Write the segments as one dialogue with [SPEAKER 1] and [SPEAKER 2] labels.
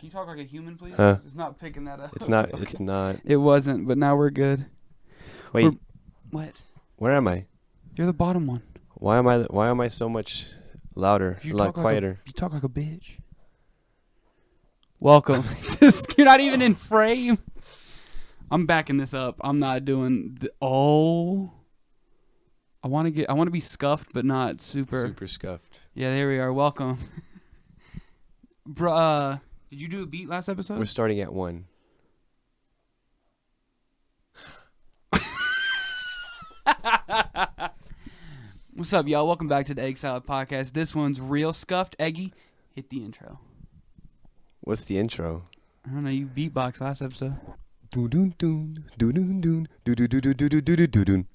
[SPEAKER 1] Can you talk like a human, please?
[SPEAKER 2] Huh?
[SPEAKER 1] It's not picking that up.
[SPEAKER 2] It's not.
[SPEAKER 1] Okay.
[SPEAKER 2] It's not.
[SPEAKER 1] It wasn't, but now we're good.
[SPEAKER 2] Wait.
[SPEAKER 1] What?
[SPEAKER 2] Where am I?
[SPEAKER 1] You're the bottom one.
[SPEAKER 2] Why am I so much louder? A lot quieter.
[SPEAKER 1] You talk like a bitch. Welcome. You're not even in frame. I'm backing this up. I'm not doing. I want to be scuffed, but not super.
[SPEAKER 2] Super scuffed.
[SPEAKER 1] Yeah, there we are. Welcome. Bruh, did you do a beat last episode?
[SPEAKER 2] We're starting at 1.
[SPEAKER 1] What's up, y'all? Welcome back to the EggSalad podcast. This one's real scuffed. Eggy, hit the intro.
[SPEAKER 2] What's the intro?
[SPEAKER 1] I don't know. You beatbox last episode.
[SPEAKER 2] Doon doon doon doon doon doon doon doon doon doon doon doon.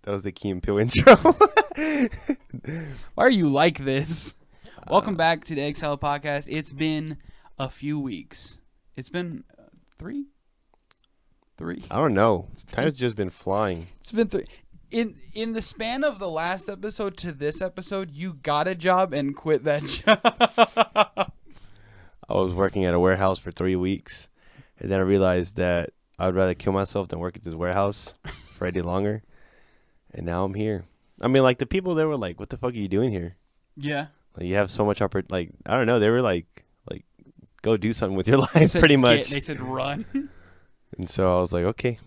[SPEAKER 2] That was the Key and Peele intro.
[SPEAKER 1] Why are you like this? Welcome back to the EggSalad podcast. It's been a few weeks. It's been 3.
[SPEAKER 2] I don't know. Time's just been flying.
[SPEAKER 1] It's been 3. In the span of the last episode to this episode, you got a job and quit that job.
[SPEAKER 2] I was working at a warehouse for 3 weeks, and then I realized that I would rather kill myself than work at this warehouse for any longer. And now I'm here. I mean, like, the people there were like, "What the fuck are you doing here?"
[SPEAKER 1] Yeah.
[SPEAKER 2] Like, you have so much like, I don't know. They were like, go do something with your life, pretty much.
[SPEAKER 1] They said run.
[SPEAKER 2] And so I was like, okay.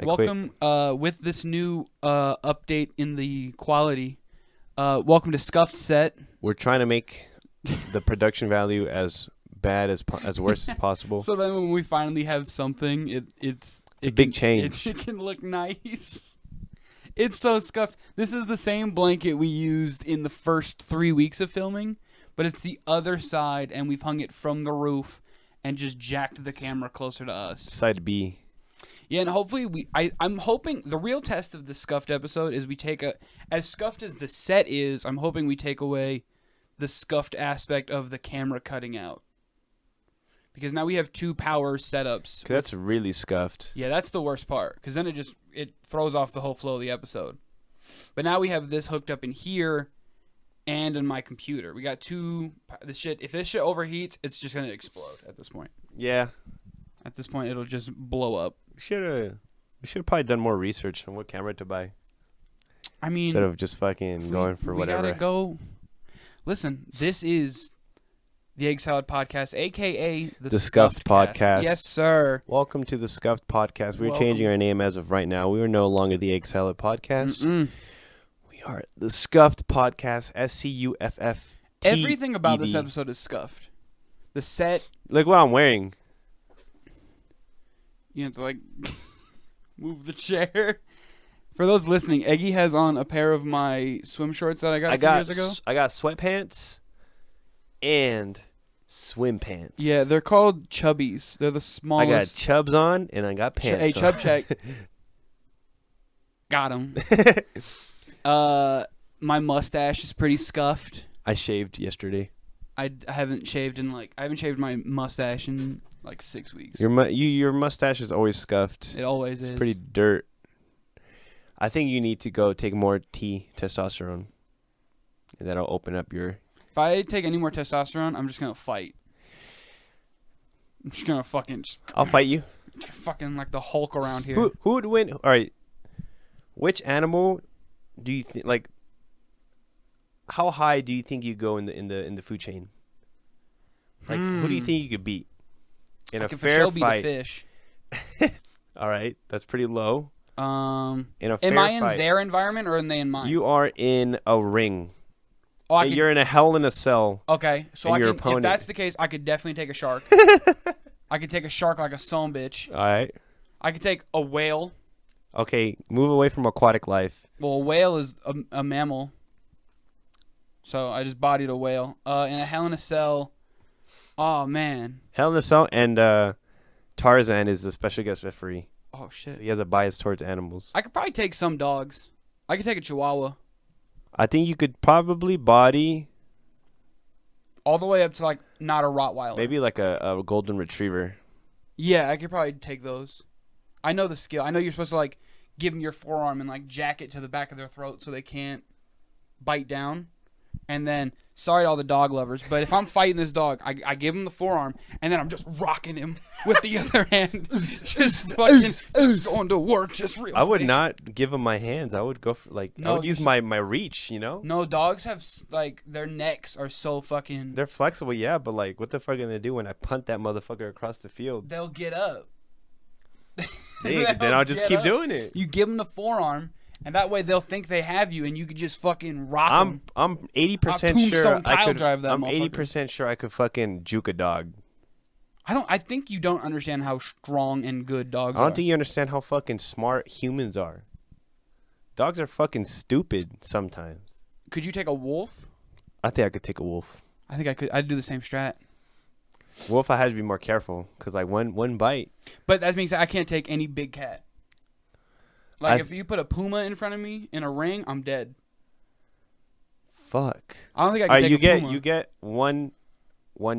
[SPEAKER 1] Welcome with this new update in the quality. Welcome to Scuffed set.
[SPEAKER 2] We're trying to make the production value as bad as worse as possible.
[SPEAKER 1] So then when we finally have something, it's
[SPEAKER 2] a big change.
[SPEAKER 1] It can look nice. It's so scuffed. This is the same blanket we used in the first 3 weeks of filming, but it's the other side, and we've hung it from the roof and just jacked the camera closer to us.
[SPEAKER 2] Side B.
[SPEAKER 1] Yeah, and hopefully I'm hoping the real test of the scuffed episode is we take as scuffed as the set is, I'm hoping we take away the scuffed aspect of the camera cutting out. Because now we have 2 power setups.
[SPEAKER 2] That's really scuffed.
[SPEAKER 1] Yeah, that's the worst part. Because then it throws off the whole flow of the episode. But now we have this hooked up in here and in my computer. We got 2. If this shit overheats, it's just gonna explode at this point.
[SPEAKER 2] Yeah.
[SPEAKER 1] At this point, it'll just blow up.
[SPEAKER 2] We should have probably done more research on what camera to buy.
[SPEAKER 1] I mean,
[SPEAKER 2] instead of just fucking going for whatever.
[SPEAKER 1] We gotta go. Listen, this is the EggSalad podcast, a.k.a.
[SPEAKER 2] the Scuffed podcast.
[SPEAKER 1] Yes, sir.
[SPEAKER 2] Welcome to the Scuffed podcast. We're
[SPEAKER 1] Welcome.
[SPEAKER 2] changing our name as of right now. We are no longer the EggSalad podcast.
[SPEAKER 1] Mm-mm.
[SPEAKER 2] We are the Scuffed podcast. SCUFF.
[SPEAKER 1] Everything about this episode is scuffed. The set.
[SPEAKER 2] Look what I'm wearing.
[SPEAKER 1] You have to move the chair. For those listening, Eggy has on a pair of my swim shorts that I got a few years ago.
[SPEAKER 2] I got sweatpants and swim pants.
[SPEAKER 1] Yeah, they're called chubbies. They're the smallest.
[SPEAKER 2] I got chubs on and I got pants
[SPEAKER 1] Hey,
[SPEAKER 2] on.
[SPEAKER 1] chub check. Got him. My mustache is pretty scuffed.
[SPEAKER 2] I shaved yesterday.
[SPEAKER 1] I haven't shaved my mustache in 6 weeks.
[SPEAKER 2] Your mustache is always scuffed.
[SPEAKER 1] It always is.
[SPEAKER 2] It's pretty dirt. I think you need to go take more testosterone. And that'll open up your...
[SPEAKER 1] If I take any more testosterone, I'm just going to fight. I'm just going to fucking...
[SPEAKER 2] I'll fight you.
[SPEAKER 1] Fucking like the Hulk around here.
[SPEAKER 2] Who would win? All right. Which animal do you think... how high do you think you go in the food chain? Who do you think you could beat? In a fair fight.
[SPEAKER 1] Beat a fish.
[SPEAKER 2] All right. That's pretty low. In a fair
[SPEAKER 1] am I
[SPEAKER 2] fight,
[SPEAKER 1] in their environment or are they in mine?
[SPEAKER 2] You are in a ring.
[SPEAKER 1] Oh,
[SPEAKER 2] You're in a hell in a cell.
[SPEAKER 1] Okay, so
[SPEAKER 2] your opponent.
[SPEAKER 1] If that's the case, I could definitely take a shark. I could take a shark like a son bitch.
[SPEAKER 2] All right.
[SPEAKER 1] I could take a whale.
[SPEAKER 2] Okay, move away from aquatic life.
[SPEAKER 1] Well, a whale is a mammal. So I just bodied a whale. In a hell in a cell. Oh, man.
[SPEAKER 2] Hell in a cell, and Tarzan is the special guest referee.
[SPEAKER 1] Oh, shit.
[SPEAKER 2] So he has a bias towards animals.
[SPEAKER 1] I could probably take some dogs. I could take a chihuahua.
[SPEAKER 2] I think you could probably body...
[SPEAKER 1] all the way up to, not a Rottweiler.
[SPEAKER 2] Maybe like a golden retriever.
[SPEAKER 1] Yeah, I could probably take those. I know the skill. I know you're supposed to, give them your forearm and, jack it to the back of their throat so they can't bite down. And then Sorry to all the dog lovers, but if I'm fighting this dog, I give him the forearm, and then I'm just rocking him with the other hand, just fucking going to work, just real
[SPEAKER 2] I would
[SPEAKER 1] quick.
[SPEAKER 2] not give him my hands. I would go for I would use my reach.
[SPEAKER 1] No, dogs have their necks are so fucking.
[SPEAKER 2] They're flexible, yeah, but what the fuck are they gonna do when I punt that motherfucker across the field?
[SPEAKER 1] They'll get up.
[SPEAKER 2] Then I'll just keep doing it.
[SPEAKER 1] You give them the forearm. And that way they'll think they have you, and you could just fucking rock them.
[SPEAKER 2] I'm 80% sure I could.
[SPEAKER 1] Drive that
[SPEAKER 2] I'm 80% sure I could fucking juke a dog.
[SPEAKER 1] I think you don't understand how strong and good dogs are.
[SPEAKER 2] I don't think you understand how fucking smart humans are. Dogs are fucking stupid sometimes.
[SPEAKER 1] Could you take a wolf?
[SPEAKER 2] I think I could take a wolf.
[SPEAKER 1] I think I could. I'd do the same strat.
[SPEAKER 2] Wolf, I had to be more careful because one bite.
[SPEAKER 1] But that means I can't take any big cat. If you put a puma in front of me in a ring, I'm dead.
[SPEAKER 2] Fuck.
[SPEAKER 1] I don't think I can take a puma.
[SPEAKER 2] You get one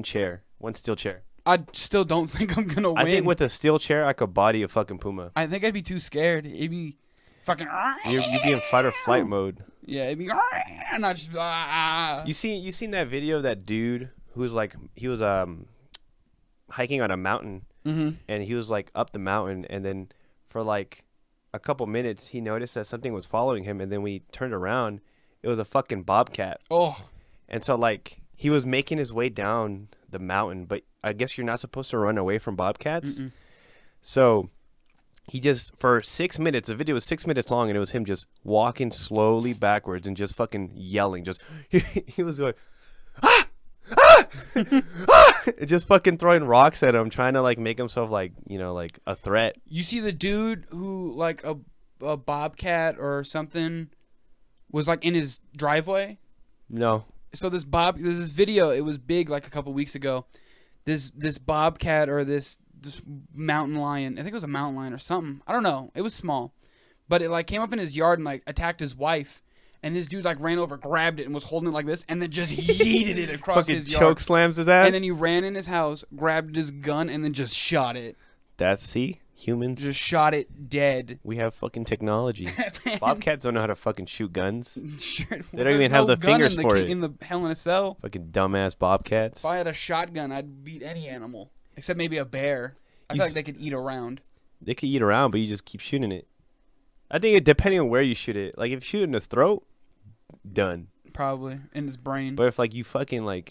[SPEAKER 2] chair, one steel chair.
[SPEAKER 1] I still don't think I'm gonna win.
[SPEAKER 2] I think with a steel chair, I could body a fucking puma.
[SPEAKER 1] I think I'd be too scared. It'd be fucking.
[SPEAKER 2] You'd be in fight or flight mode.
[SPEAKER 1] Yeah, it'd be. Not just.
[SPEAKER 2] You seen that video of that dude who's he was hiking on a mountain, and he was up the mountain, and then for a couple minutes, he noticed that something was following him, and then we turned around. It was a fucking bobcat.
[SPEAKER 1] Oh.
[SPEAKER 2] And so, he was making his way down the mountain, but I guess you're not supposed to run away from bobcats.
[SPEAKER 1] Mm-mm.
[SPEAKER 2] So, he just, for 6 minutes, the video was 6 minutes long, and it was him just walking slowly backwards and just fucking yelling. He was going, ah! Ah! Ah! Just fucking throwing rocks at him, trying to make himself a threat.
[SPEAKER 1] You see the dude who a bobcat or something was in his driveway?
[SPEAKER 2] No.
[SPEAKER 1] So there's this video, it was big a couple weeks ago. This bobcat or this mountain lion, I think it was a mountain lion or something. I don't know. It was small. But it came up in his yard and attacked his wife. And this dude ran over, grabbed it, and was holding it like this, and then just yeeted it across his yard.
[SPEAKER 2] Choke slams his ass.
[SPEAKER 1] And then he ran in his house, grabbed his gun, and then just shot it.
[SPEAKER 2] Humans.
[SPEAKER 1] Just shot it dead.
[SPEAKER 2] We have fucking technology. Bobcats don't know how to fucking shoot guns.
[SPEAKER 1] Sure,
[SPEAKER 2] they don't even have the fingers for it.
[SPEAKER 1] In the Hell in a Cell.
[SPEAKER 2] Fucking dumbass bobcats.
[SPEAKER 1] If I had a shotgun, I'd beat any animal. Except maybe a bear. I feel like they could eat around.
[SPEAKER 2] They could eat around, but you just keep shooting it. I think depending on where you shoot it. If you shoot it in the throat, done.
[SPEAKER 1] Probably. In his brain.
[SPEAKER 2] But if you fucking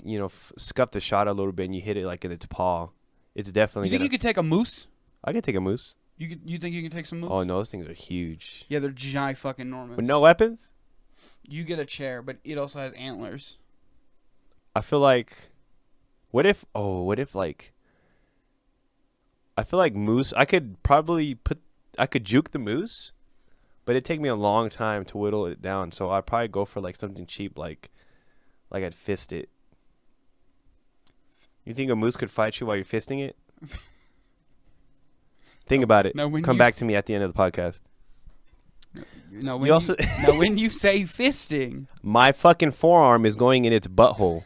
[SPEAKER 2] scuff the shot a little bit and you hit it in its paw, it's definitely
[SPEAKER 1] You think you could take a moose?
[SPEAKER 2] I could take a moose.
[SPEAKER 1] You think you can take some moose?
[SPEAKER 2] Oh no, those things are huge.
[SPEAKER 1] Yeah, they're giant fucking enormous.
[SPEAKER 2] With no weapons?
[SPEAKER 1] You get a chair, but it also has antlers.
[SPEAKER 2] I feel like I feel like moose, I could juke the moose, but it'd take me a long time to whittle it down, so I'd probably go for something cheap like I'd fist it. You think a moose could fight you while you're fisting it? Think about it. Come back to me at the end of the podcast.
[SPEAKER 1] No, when you say fisting,
[SPEAKER 2] my fucking forearm is going in its butthole.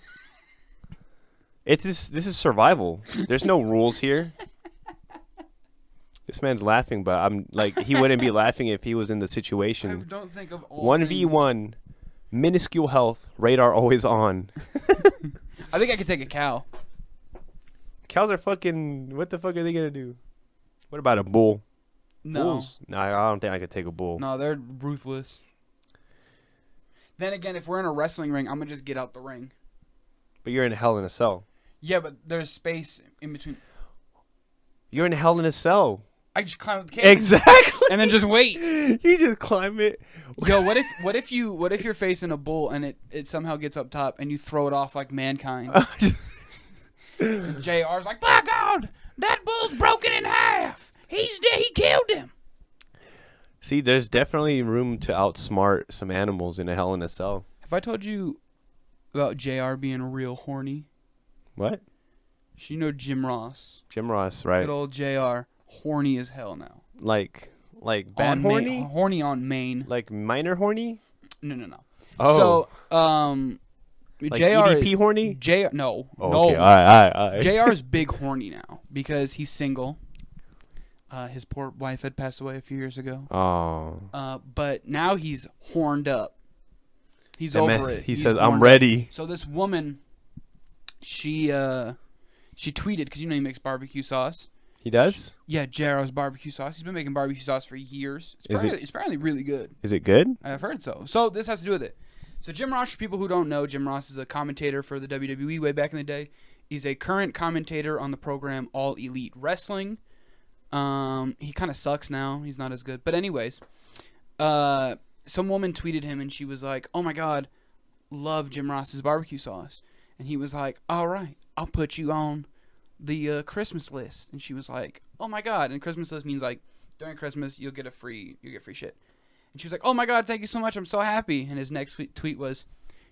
[SPEAKER 2] This is survival. There's no rules here. This man's laughing, but I'm he wouldn't be laughing if he was in the situation.
[SPEAKER 1] I don't think of all
[SPEAKER 2] 1v1, minuscule health, radar always on.
[SPEAKER 1] I think I could take a cow.
[SPEAKER 2] Cows are fucking. What the fuck are they gonna do? What about a bull?
[SPEAKER 1] No.
[SPEAKER 2] Bulls? No, I don't think I could take a bull.
[SPEAKER 1] No, they're ruthless. Then again, if we're in a wrestling ring, I'm gonna just get out the ring.
[SPEAKER 2] But you're in Hell in a Cell.
[SPEAKER 1] Yeah, but there's space in between.
[SPEAKER 2] You're in Hell in a Cell.
[SPEAKER 1] I just climb up the cage.
[SPEAKER 2] Exactly.
[SPEAKER 1] And then just wait.
[SPEAKER 2] You just climb it.
[SPEAKER 1] Yo, what if you're facing a bull and it somehow gets up top and you throw it off like Mankind? JR's like, by God, that bull's broken in half. He's dead. He killed him.
[SPEAKER 2] See, there's definitely room to outsmart some animals in a Hell in a Cell.
[SPEAKER 1] Have I told you about JR being real horny?
[SPEAKER 2] What?
[SPEAKER 1] You know Jim Ross.
[SPEAKER 2] Jim Ross, right?
[SPEAKER 1] Good old JR. Horny as hell now.
[SPEAKER 2] Like bad horny?
[SPEAKER 1] Horny on main.
[SPEAKER 2] Like minor horny?
[SPEAKER 1] No.
[SPEAKER 2] Oh.
[SPEAKER 1] So,
[SPEAKER 2] like
[SPEAKER 1] JR
[SPEAKER 2] EDP horny?
[SPEAKER 1] No.
[SPEAKER 2] Oh,
[SPEAKER 1] no.
[SPEAKER 2] Okay. All right.
[SPEAKER 1] JR is big horny now because he's single. His poor wife had passed away a few years ago.
[SPEAKER 2] Oh.
[SPEAKER 1] But now he's horned up. He's over it.
[SPEAKER 2] He
[SPEAKER 1] He's
[SPEAKER 2] says, "I'm
[SPEAKER 1] warmed
[SPEAKER 2] ready."
[SPEAKER 1] up. So this woman, she tweeted because he makes barbecue sauce.
[SPEAKER 2] He does?
[SPEAKER 1] Yeah, Jarrow's barbecue sauce. He's been making barbecue sauce for years. It's apparently really good.
[SPEAKER 2] Is it good?
[SPEAKER 1] I've heard so. So this has to do with it. So Jim Ross, for people who don't know, Jim Ross is a commentator for the WWE way back in the day. He's a current commentator on the program All Elite Wrestling. He kind of sucks now. He's not as good. But anyways, some woman tweeted him and she was like, "Oh my God, love Jim Ross's barbecue sauce." And he was like, "All right, I'll put you on the Christmas list." And she was like, "Oh my God." And Christmas list means like during Christmas you get free shit. And she was like, "Oh my God, thank you so much. I'm so happy." And his next tweet was,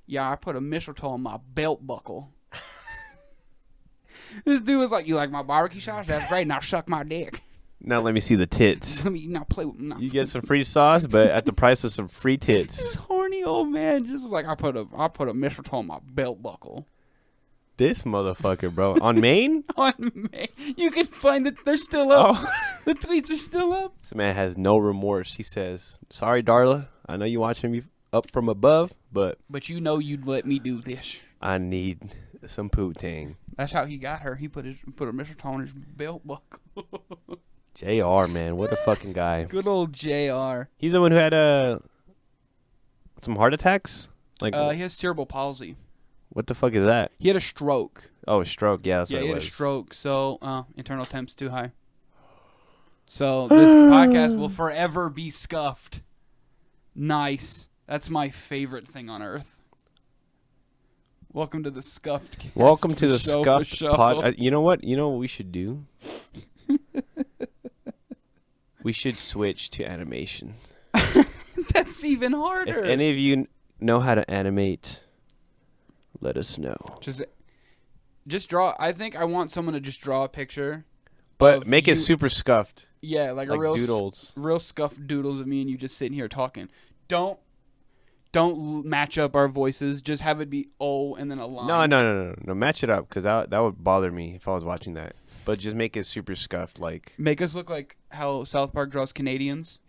[SPEAKER 1] "Yeah, I put a mistletoe on my belt buckle." This dude was like, "You like my barbecue sauce? That's great. Now suck my dick."
[SPEAKER 2] Now let me see the tits.
[SPEAKER 1] Let me now play with.
[SPEAKER 2] You get some free sauce, but at the price of some free tits.
[SPEAKER 1] This horny old man just was like, I put a mistletoe on my belt buckle."
[SPEAKER 2] This motherfucker, bro. On Maine?
[SPEAKER 1] On Maine. You can find that they're still up.
[SPEAKER 2] Oh.
[SPEAKER 1] The tweets are still up.
[SPEAKER 2] This man has no remorse. He says, "Sorry, Darla. I know you're watching me up from above, but
[SPEAKER 1] you know you'd let me do this."
[SPEAKER 2] I need some poutine."
[SPEAKER 1] That's how he got her. He put a mistletoe on his belt buckle.
[SPEAKER 2] JR, man. What a fucking guy.
[SPEAKER 1] Good old JR.
[SPEAKER 2] He's the one who had some heart attacks? Like,
[SPEAKER 1] He has cerebral palsy.
[SPEAKER 2] what the fuck is that?
[SPEAKER 1] He had a stroke.
[SPEAKER 2] Oh, a stroke. Yeah, that's what it was.
[SPEAKER 1] He had a stroke. So, internal temp's too high. So, this podcast will forever be scuffed. Nice. That's my favorite thing on earth. Welcome to the Scuffed cast.
[SPEAKER 2] Welcome to the
[SPEAKER 1] Scuffed
[SPEAKER 2] Scuffed pod. You know what? You know what we should do? We should switch to animation.
[SPEAKER 1] That's even harder.
[SPEAKER 2] If any of you know how to animate, let us know.
[SPEAKER 1] Just draw. I think I want someone to just draw a picture.
[SPEAKER 2] But make it super scuffed.
[SPEAKER 1] Yeah, like a
[SPEAKER 2] Like
[SPEAKER 1] real
[SPEAKER 2] doodles.
[SPEAKER 1] real scuffed doodles of me and you just sitting here talking. Don't match up our voices. Just have it be O and then a line.
[SPEAKER 2] No. Match it up, because that would bother me if I was watching that. But just make it super scuffed, like.
[SPEAKER 1] Make us look like how South Park draws Canadians.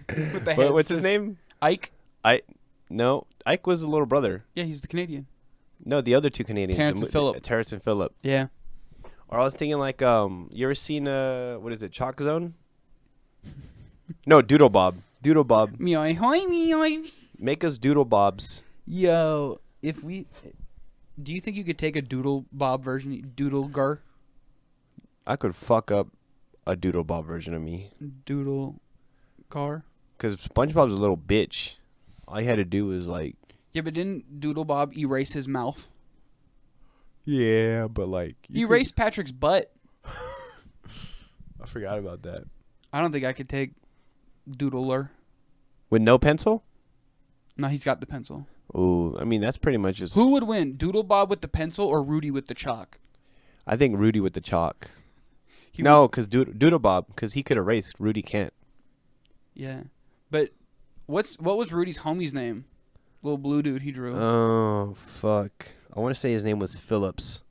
[SPEAKER 1] With the heads.
[SPEAKER 2] What's his name?
[SPEAKER 1] Ike.
[SPEAKER 2] No, Ike was the little brother.
[SPEAKER 1] Yeah, he's the Canadian.
[SPEAKER 2] No, the other two Canadians.
[SPEAKER 1] Terrence and Phillip.
[SPEAKER 2] Terrence and Phillip.
[SPEAKER 1] Yeah.
[SPEAKER 2] Or I was thinking like, you ever seen what is it, Chalk Zone? No, Doodle Bob. Doodle Bob.
[SPEAKER 1] Meow, hoy, meow.
[SPEAKER 2] Make us Doodle Bobs.
[SPEAKER 1] Yo, do you think you could take a Doodle Bob version, Doodle Gar?
[SPEAKER 2] I could fuck up a Doodle Bob version of me.
[SPEAKER 1] Doodle Gar?
[SPEAKER 2] Because SpongeBob's a little bitch. All he had to do was like.
[SPEAKER 1] Yeah, but didn't Doodle Bob erase his mouth?
[SPEAKER 2] Yeah, but like.
[SPEAKER 1] He erased Patrick's butt.
[SPEAKER 2] I forgot about that.
[SPEAKER 1] I don't think I could take Doodler.
[SPEAKER 2] With no pencil?
[SPEAKER 1] No, he's got the pencil.
[SPEAKER 2] Ooh, I mean, that's pretty much just.
[SPEAKER 1] Who would win, Doodle Bob with the pencil or Rudy with the chalk?
[SPEAKER 2] I think Rudy with the chalk. No, because Doodle Bob, because he could erase. Rudy can't.
[SPEAKER 1] Yeah. But what was Rudy's homie's name? Little blue dude he drew.
[SPEAKER 2] Oh, fuck. I want to say his name was Phillips.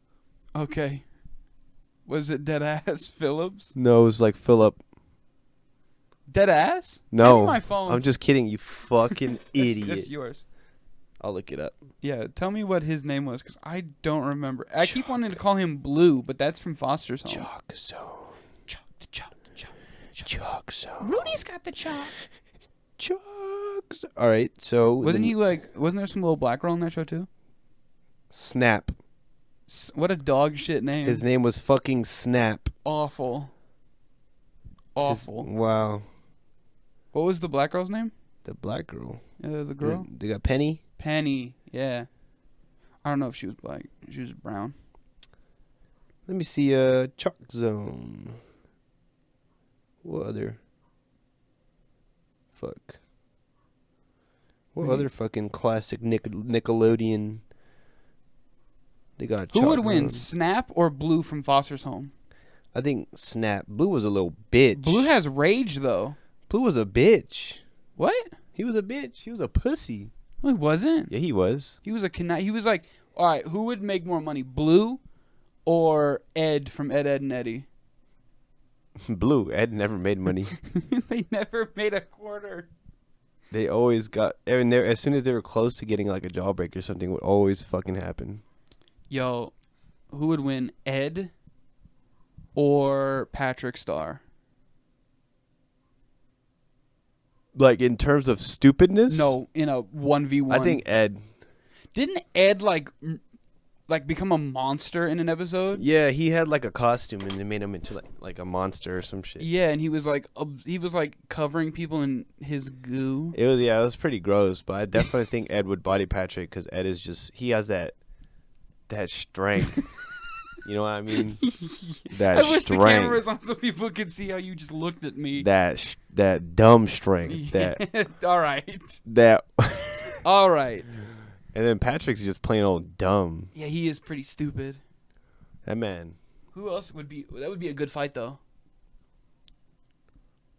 [SPEAKER 1] Okay. Was it Deadass Phillips?
[SPEAKER 2] No, it was like Phillip.
[SPEAKER 1] Deadass?
[SPEAKER 2] No.
[SPEAKER 1] Give me my phone.
[SPEAKER 2] I'm just kidding, you fucking idiot.
[SPEAKER 1] It's yours.
[SPEAKER 2] I'll look it up.
[SPEAKER 1] Yeah, tell me what his name was, because I don't remember. I keep wanting to call him Blue, but that's from Foster's Home.
[SPEAKER 2] Chalk Zone.
[SPEAKER 1] Chalk Zone. Rudy's got the chalk.
[SPEAKER 2] Chalk Zone. All right, so.
[SPEAKER 1] Wasn't there some little black girl on that show, too?
[SPEAKER 2] Snap.
[SPEAKER 1] What a dog shit name.
[SPEAKER 2] His name was fucking Snap.
[SPEAKER 1] Awful.
[SPEAKER 2] Wow.
[SPEAKER 1] What was the black girl's name?
[SPEAKER 2] The black girl.
[SPEAKER 1] The girl?
[SPEAKER 2] They got Penny.
[SPEAKER 1] Penny, yeah. I don't know if she was black. She was brown.
[SPEAKER 2] Let me see. Chalk Zone. What other? Fuck. What other fucking classic Nickelodeon? They got.
[SPEAKER 1] Who
[SPEAKER 2] Chalk
[SPEAKER 1] would win,
[SPEAKER 2] Zone.
[SPEAKER 1] Snap or Blue from Foster's Home?
[SPEAKER 2] I think Snap. Blue was a little bitch.
[SPEAKER 1] Blue has rage, though.
[SPEAKER 2] Blue was a bitch.
[SPEAKER 1] What?
[SPEAKER 2] He was a bitch. He was a pussy.
[SPEAKER 1] No, he wasn't.
[SPEAKER 2] Yeah, he was.
[SPEAKER 1] He was he was like, all right, who would make more money, Blue or Ed from Ed, Ed, and Eddie?
[SPEAKER 2] Blue. Ed never made money.
[SPEAKER 1] They never made a quarter.
[SPEAKER 2] They always got, and as soon as they were close to getting like a jawbreak or something, would always fucking happen.
[SPEAKER 1] Yo, who would win, Ed or Patrick Star?
[SPEAKER 2] Like in terms of stupidness?
[SPEAKER 1] No, in a 1v1.
[SPEAKER 2] I think Ed.
[SPEAKER 1] Didn't Ed like become a monster in an episode?
[SPEAKER 2] Yeah, he had like a costume and they made him into like a monster or some shit.
[SPEAKER 1] Yeah, and he was like covering people in his goo.
[SPEAKER 2] It was pretty gross, but I definitely think Ed would body Patrick because Ed is just, he has that strength. You know what I mean? That
[SPEAKER 1] I wish
[SPEAKER 2] strength.
[SPEAKER 1] the camera was on so people could see how you just looked at me.
[SPEAKER 2] That dumb strength.
[SPEAKER 1] Yeah. All right.
[SPEAKER 2] That.
[SPEAKER 1] All right.
[SPEAKER 2] And then Patrick's just plain old dumb.
[SPEAKER 1] Yeah, he is pretty stupid.
[SPEAKER 2] That man.
[SPEAKER 1] Who else would be? That would be a good fight, though.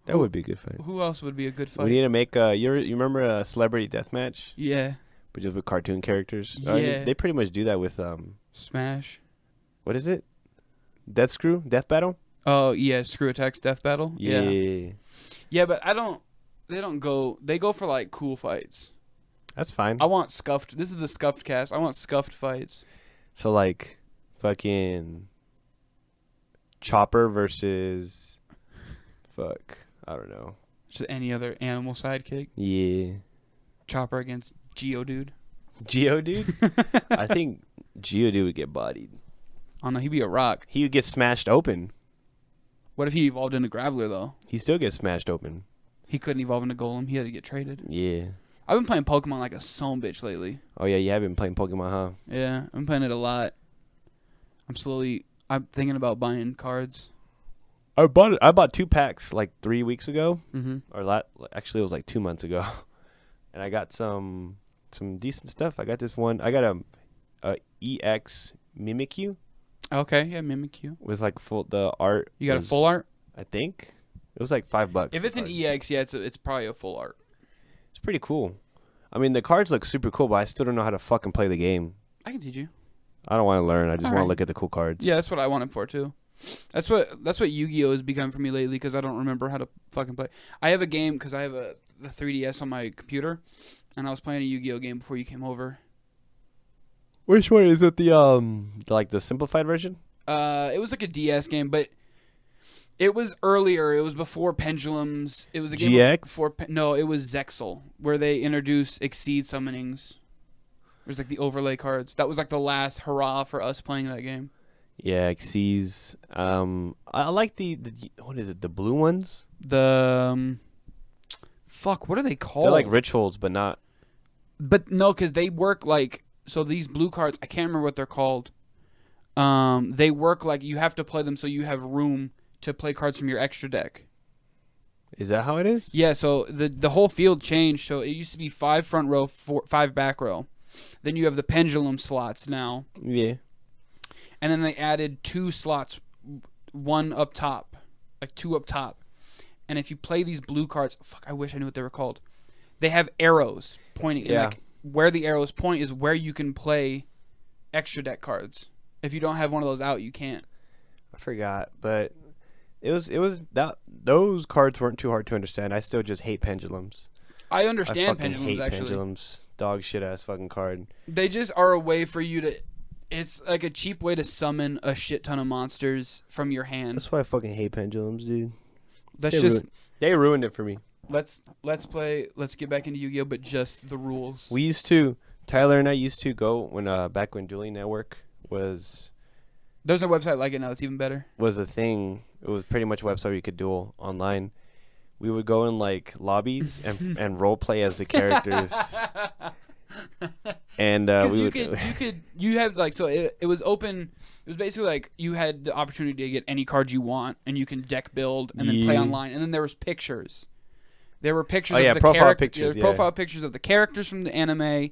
[SPEAKER 2] That would be a good fight.
[SPEAKER 1] Who else would be a good fight?
[SPEAKER 2] We need to make you remember a celebrity deathmatch?
[SPEAKER 1] Yeah.
[SPEAKER 2] But just with cartoon characters.
[SPEAKER 1] Yeah.
[SPEAKER 2] They pretty much do that with
[SPEAKER 1] Smash.
[SPEAKER 2] What is it? Death Battle?
[SPEAKER 1] Oh yeah, Screw Attacks Death Battle.
[SPEAKER 2] Yeah.
[SPEAKER 1] Yeah, but they don't go. They go for like cool fights.
[SPEAKER 2] That's fine.
[SPEAKER 1] I want Scuffed. This is the Scuffed cast. I want Scuffed fights.
[SPEAKER 2] So like, fucking Chopper versus, I don't know.
[SPEAKER 1] Just any other animal sidekick.
[SPEAKER 2] Yeah.
[SPEAKER 1] Chopper against Geodude.
[SPEAKER 2] Geodude? I think Geodude would get bodied.
[SPEAKER 1] Oh no, he'd be a rock.
[SPEAKER 2] He would get smashed open.
[SPEAKER 1] What if he evolved into Graveler though?
[SPEAKER 2] He still gets smashed open.
[SPEAKER 1] He couldn't evolve into Golem. He had to get traded.
[SPEAKER 2] Yeah.
[SPEAKER 1] I've been playing Pokemon like a son bitch lately.
[SPEAKER 2] Oh yeah, you have been playing Pokemon, huh?
[SPEAKER 1] Yeah, I'm playing it a lot. I'm thinking about buying cards.
[SPEAKER 2] I bought 2 packs like 3 weeks ago,
[SPEAKER 1] Mm-hmm.
[SPEAKER 2] actually it was like 2 months ago, and I got some decent stuff. I got this one. I got a EX Mimikyu.
[SPEAKER 1] Okay, yeah, Mimikyu.
[SPEAKER 2] With like the art.
[SPEAKER 1] You got a full art?
[SPEAKER 2] I think it was like $5.
[SPEAKER 1] If it's an EX, yeah, it's probably a full art.
[SPEAKER 2] It's pretty cool. I mean, the cards look super cool, but I still don't know how to fucking play the game.
[SPEAKER 1] I can teach you.
[SPEAKER 2] I don't want to learn. I just want
[SPEAKER 1] Alright.
[SPEAKER 2] to look at the cool cards.
[SPEAKER 1] Yeah, that's what I want it for too. That's what Yu-Gi-Oh has become for me lately because I don't remember how to fucking play. I have a game because I have the 3DS on my computer, and I was playing a Yu-Gi-Oh game before you came over.
[SPEAKER 2] Which one is it? The simplified version?
[SPEAKER 1] It was like a DS game, but it was earlier. It was before Pendulums. It was a game
[SPEAKER 2] GX?
[SPEAKER 1] before. No, it was Zexal, where they introduced Exceed summonings. It was like the overlay cards. That was like the last hurrah for us playing that game.
[SPEAKER 2] Yeah, Xyz. I like the what is it? The blue ones?
[SPEAKER 1] The fuck, what are they called?
[SPEAKER 2] They're like rituals, but not.
[SPEAKER 1] But no, because they work like so. These blue cards, I can't remember what they're called. They work like you have to play them so you have room to play cards from your extra deck.
[SPEAKER 2] Is that how it is?
[SPEAKER 1] Yeah. So the whole field changed. So it used to be 5 front row, 5 back row. Then you have the pendulum slots now.
[SPEAKER 2] Yeah.
[SPEAKER 1] And then they added 2 slots, 1 up top, like 2 up top. And if you play these blue cards, fuck, I wish I knew what they were called. They have arrows pointing.
[SPEAKER 2] Yeah.
[SPEAKER 1] And like where the arrows point is where you can play extra deck cards. If you don't have one of those out, you can't.
[SPEAKER 2] I forgot, but it was that those cards weren't too hard to understand. I still just hate pendulums.
[SPEAKER 1] I understand
[SPEAKER 2] fucking
[SPEAKER 1] pendulums
[SPEAKER 2] hate
[SPEAKER 1] actually.
[SPEAKER 2] pendulums. Dog shit ass fucking card.
[SPEAKER 1] They just are a way for you to. It's like a cheap way to summon a shit ton of monsters from your hand.
[SPEAKER 2] That's why I fucking hate pendulums, dude.
[SPEAKER 1] They
[SPEAKER 2] ruined it for me.
[SPEAKER 1] Let's play. Let's get back into Yu-Gi-Oh, but just the rules.
[SPEAKER 2] Tyler and I used to go back when Dueling Network was.
[SPEAKER 1] There's a website like it now that's even better.
[SPEAKER 2] Was a thing. It was pretty much a website where you could duel online. We would go in like lobbies and role play as the characters. And you have like so it was open. It was basically like you had the opportunity to get any card you want, and you can deck build and then play online. And then there was pictures. There were pictures of the profile pictures.
[SPEAKER 1] Profile pictures of the characters from the anime,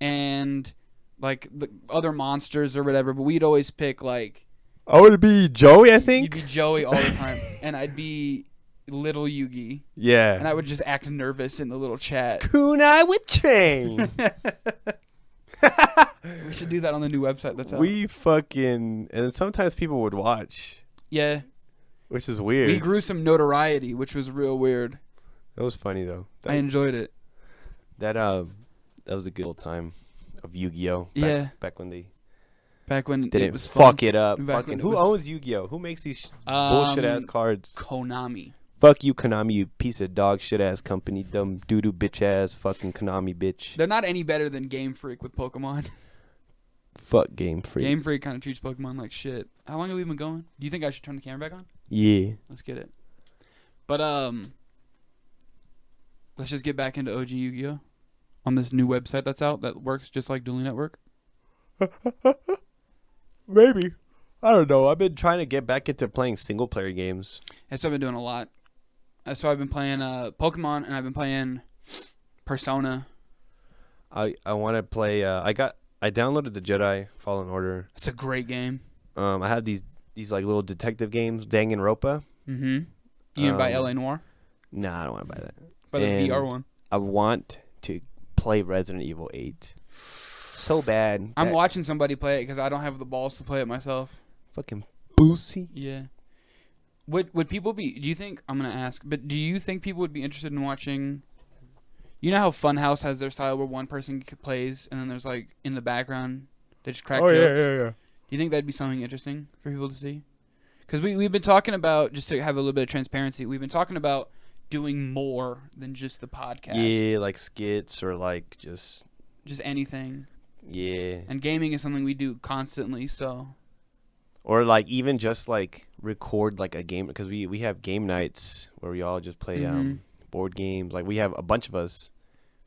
[SPEAKER 1] and like the other monsters or whatever. But we'd always pick like.
[SPEAKER 2] I would be Joey, I think.
[SPEAKER 1] You'd be Joey all the time, and I'd be Little Yugi.
[SPEAKER 2] Yeah.
[SPEAKER 1] And I would just act nervous in the little chat.
[SPEAKER 2] Kunai with train.
[SPEAKER 1] We should do that on the new website. That's out.
[SPEAKER 2] And sometimes people would watch.
[SPEAKER 1] Yeah.
[SPEAKER 2] Which is weird.
[SPEAKER 1] We grew some notoriety, which was real weird.
[SPEAKER 2] That was funny though.
[SPEAKER 1] I enjoyed it.
[SPEAKER 2] That was a good old time of Yu-Gi-Oh.
[SPEAKER 1] Yeah.
[SPEAKER 2] Back when they
[SPEAKER 1] Back when
[SPEAKER 2] didn't
[SPEAKER 1] it was
[SPEAKER 2] fuck
[SPEAKER 1] fun.
[SPEAKER 2] it up.
[SPEAKER 1] Back
[SPEAKER 2] Fucking
[SPEAKER 1] when it
[SPEAKER 2] who
[SPEAKER 1] was-
[SPEAKER 2] owns Yu-Gi-Oh? Who makes these bullshit ass cards?
[SPEAKER 1] Konami.
[SPEAKER 2] Fuck you, Konami, you piece of dog shit ass company, dumb doo-doo bitch ass fucking Konami bitch.
[SPEAKER 1] They're not any better than Game Freak with Pokemon.
[SPEAKER 2] Fuck Game Freak.
[SPEAKER 1] Game Freak kind of treats Pokemon like shit. How long have we been going? Do you think I should turn the camera back on?
[SPEAKER 2] Yeah.
[SPEAKER 1] Let's get it. But let's just get back into OG Yu-Gi-Oh! On this new website that's out that works just like Dueling Network.
[SPEAKER 2] Maybe. I don't know. I've been trying to get back into playing single player games.
[SPEAKER 1] That's what I've been doing a lot. So I've been playing Pokemon and I've been playing Persona.
[SPEAKER 2] I want to play I downloaded the Jedi Fallen Order.
[SPEAKER 1] It's a great game.
[SPEAKER 2] I have these like little detective games, Danganronpa.
[SPEAKER 1] Mm-hmm. You gonna buy LA Noire?
[SPEAKER 2] Nah, I don't want to buy that.
[SPEAKER 1] Buy the
[SPEAKER 2] And
[SPEAKER 1] VR one.
[SPEAKER 2] I want to play Resident Evil 8 so bad.
[SPEAKER 1] I'm watching somebody play it because I don't have the balls to play it myself.
[SPEAKER 2] Fucking boosie.
[SPEAKER 1] Yeah. Would people be? Do you think? I'm gonna ask, but do you think people would be interested in watching? You know how Funhouse has their style where one person plays and then there's like in the background they just crack jokes.
[SPEAKER 2] Yeah.
[SPEAKER 1] Do you think that'd be something interesting for people to see? Because we've been talking about, just to have a little bit of transparency, we've been talking about doing more than just the podcast.
[SPEAKER 2] Yeah, like skits or like just
[SPEAKER 1] anything.
[SPEAKER 2] Yeah.
[SPEAKER 1] And gaming is something we do constantly, so.
[SPEAKER 2] Or like even just like record like a game, because we have game nights where we all just play board games. Like we have a bunch of us.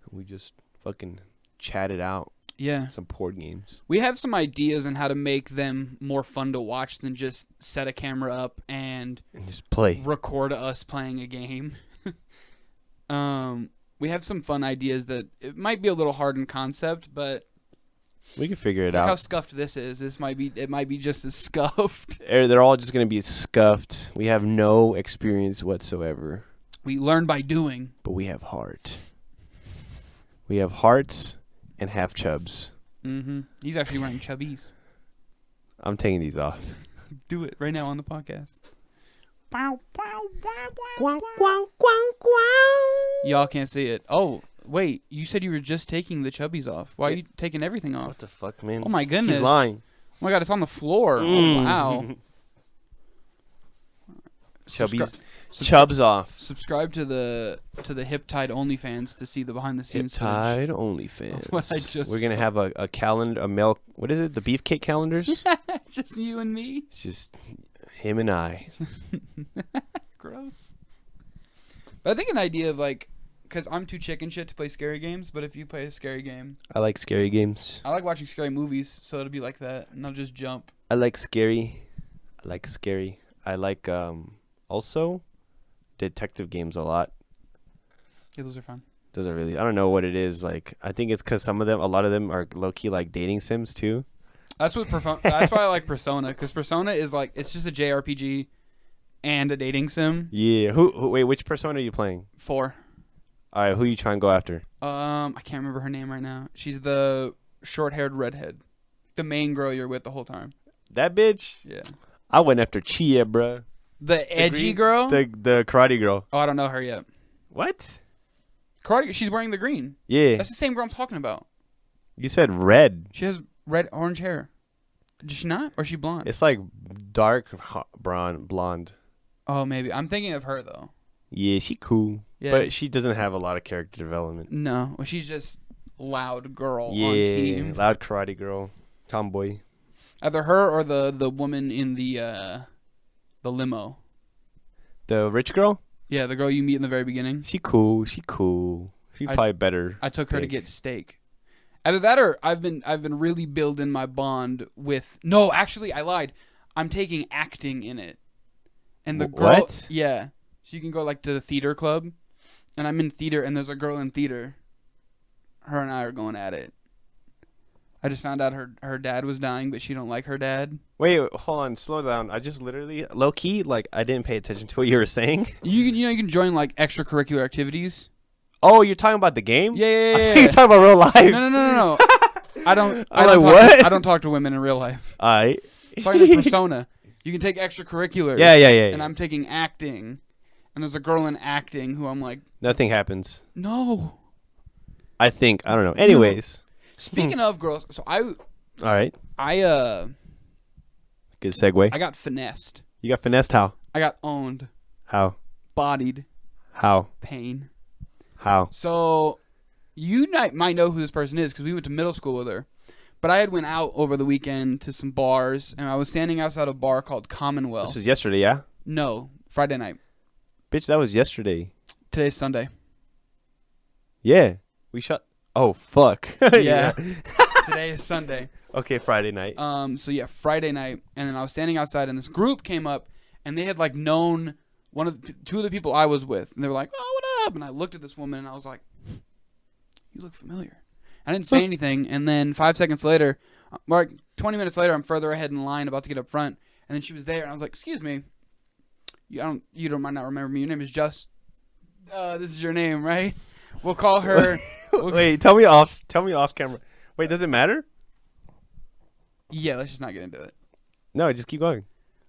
[SPEAKER 2] We just fucking chat it out.
[SPEAKER 1] Yeah.
[SPEAKER 2] Some board games.
[SPEAKER 1] We have some ideas on how to make them more fun to watch than just set a camera up and
[SPEAKER 2] just play.
[SPEAKER 1] Record us playing a game. We have some fun ideas that it might be a little hard in concept, but
[SPEAKER 2] we can figure it
[SPEAKER 1] look
[SPEAKER 2] out.
[SPEAKER 1] how scuffed this is. It might be just as scuffed.
[SPEAKER 2] They're all just gonna be scuffed. We have no experience whatsoever.
[SPEAKER 1] We learn by doing.
[SPEAKER 2] But we have heart. We have hearts and half chubs.
[SPEAKER 1] Mm-hmm. He's actually wearing chubbies.
[SPEAKER 2] I'm taking these off.
[SPEAKER 1] Do it right now on the podcast. Y'all can't see it. Oh, wait. You said you were just taking the chubbies off. Why are you taking everything off?
[SPEAKER 2] What the fuck, man?
[SPEAKER 1] Oh, my goodness.
[SPEAKER 2] He's lying.
[SPEAKER 1] Oh, my God. It's on the floor. Oh, wow.
[SPEAKER 2] Chubs off.
[SPEAKER 1] Subscribe to the HipTyde OnlyFans to see the behind the scenes.
[SPEAKER 2] HipTyde OnlyFans.
[SPEAKER 1] What I just
[SPEAKER 2] We're gonna have a calendar, a mail. What is it? The beefcake calendars.
[SPEAKER 1] It's just you and me.
[SPEAKER 2] It's just him and I.
[SPEAKER 1] Gross. But I think an idea of like, because I'm too chicken shit to play scary games, but if you play a scary game,
[SPEAKER 2] I like scary games.
[SPEAKER 1] I like watching scary movies, so it'll be like that, and I'll just jump.
[SPEAKER 2] I like scary. I like also detective games a lot.
[SPEAKER 1] Yeah, those are fun.
[SPEAKER 2] Those are really, I don't know what it is. Like, I think it's because a lot of them are low key like dating sims too.
[SPEAKER 1] That's that's why I like Persona, because Persona is like, it's just a JRPG and a dating sim.
[SPEAKER 2] Yeah. Wait, which Persona are you playing?
[SPEAKER 1] 4.
[SPEAKER 2] All right, who you trying to go after?
[SPEAKER 1] I can't remember her name right now. She's the short-haired redhead, the main girl you're with the whole time.
[SPEAKER 2] That bitch?
[SPEAKER 1] Yeah.
[SPEAKER 2] I went after Chia, bruh.
[SPEAKER 1] The edgy girl?
[SPEAKER 2] The karate girl.
[SPEAKER 1] Oh, I don't know her yet.
[SPEAKER 2] What?
[SPEAKER 1] Karate. She's wearing the green.
[SPEAKER 2] Yeah.
[SPEAKER 1] That's the same girl I'm talking about.
[SPEAKER 2] You said red.
[SPEAKER 1] She has orange hair. Does she not? Or is she blonde?
[SPEAKER 2] It's like dark blonde.
[SPEAKER 1] Oh, maybe. I'm thinking of her, though.
[SPEAKER 2] Yeah, she cool.
[SPEAKER 1] Yeah.
[SPEAKER 2] But she doesn't have a lot of character development.
[SPEAKER 1] No. Well, she's just loud girl on
[SPEAKER 2] Yeah,
[SPEAKER 1] team.
[SPEAKER 2] loud karate girl. Tomboy.
[SPEAKER 1] Either her or the woman in the limo.
[SPEAKER 2] The rich girl?
[SPEAKER 1] Yeah, the girl you meet in the very beginning.
[SPEAKER 2] She cool. She's probably better.
[SPEAKER 1] I took her to get steak. Either that or I've been really building my bond with. No, actually, I lied. I'm taking acting in it. And the girl.
[SPEAKER 2] What?
[SPEAKER 1] Yeah. So you can go like to the theater club, and I'm in theater, and there's a girl in theater. Her and I are going at it. I just found out her dad was dying, but she don't like her dad.
[SPEAKER 2] Wait, hold on, slow down. I just literally low key like I didn't pay attention to what you were saying.
[SPEAKER 1] You can join like extracurricular activities.
[SPEAKER 2] Oh, you're talking about the game?
[SPEAKER 1] Yeah.
[SPEAKER 2] I think you're talking about real life.
[SPEAKER 1] No. I don't.
[SPEAKER 2] What?
[SPEAKER 1] I don't talk to women in real life.
[SPEAKER 2] Alright.
[SPEAKER 1] I'm talking to Persona. You can take extracurriculars.
[SPEAKER 2] Yeah.
[SPEAKER 1] And I'm taking acting, and there's a girl in acting who I'm like,
[SPEAKER 2] Nothing happens.
[SPEAKER 1] no.
[SPEAKER 2] I think. I don't know. Anyways.
[SPEAKER 1] Speaking of girls, so
[SPEAKER 2] All right. Good segue.
[SPEAKER 1] I got finessed.
[SPEAKER 2] You got finessed how?
[SPEAKER 1] I got owned.
[SPEAKER 2] How?
[SPEAKER 1] Bodied.
[SPEAKER 2] How?
[SPEAKER 1] Pain.
[SPEAKER 2] How?
[SPEAKER 1] So you might know who this person is because we went to middle school with her. But I had went out over the weekend to some bars, and I was standing outside a bar called Commonwealth.
[SPEAKER 2] This is yesterday, yeah?
[SPEAKER 1] No, Friday night.
[SPEAKER 2] Bitch, that was yesterday.
[SPEAKER 1] Today's Sunday.
[SPEAKER 2] Yeah. We shot. Oh, fuck.
[SPEAKER 1] Yeah. Today is Sunday.
[SPEAKER 2] Okay, Friday night.
[SPEAKER 1] So yeah, Friday night, and then I was standing outside, and this group came up, and they had like known two of the people I was with, and they were like, "Oh, what up?" And I looked at this woman, and I was like, "You look familiar." I didn't say anything, and then 5 seconds later, like 20 minutes later, I'm further ahead in line, about to get up front, and then she was there, and I was like, "Excuse me, you might not remember me. Your name is Just. This is your name, right? We'll call her."
[SPEAKER 2] Wait, tell me off camera. Wait, does it matter?
[SPEAKER 1] Yeah, let's just not get into it.
[SPEAKER 2] No, just keep going.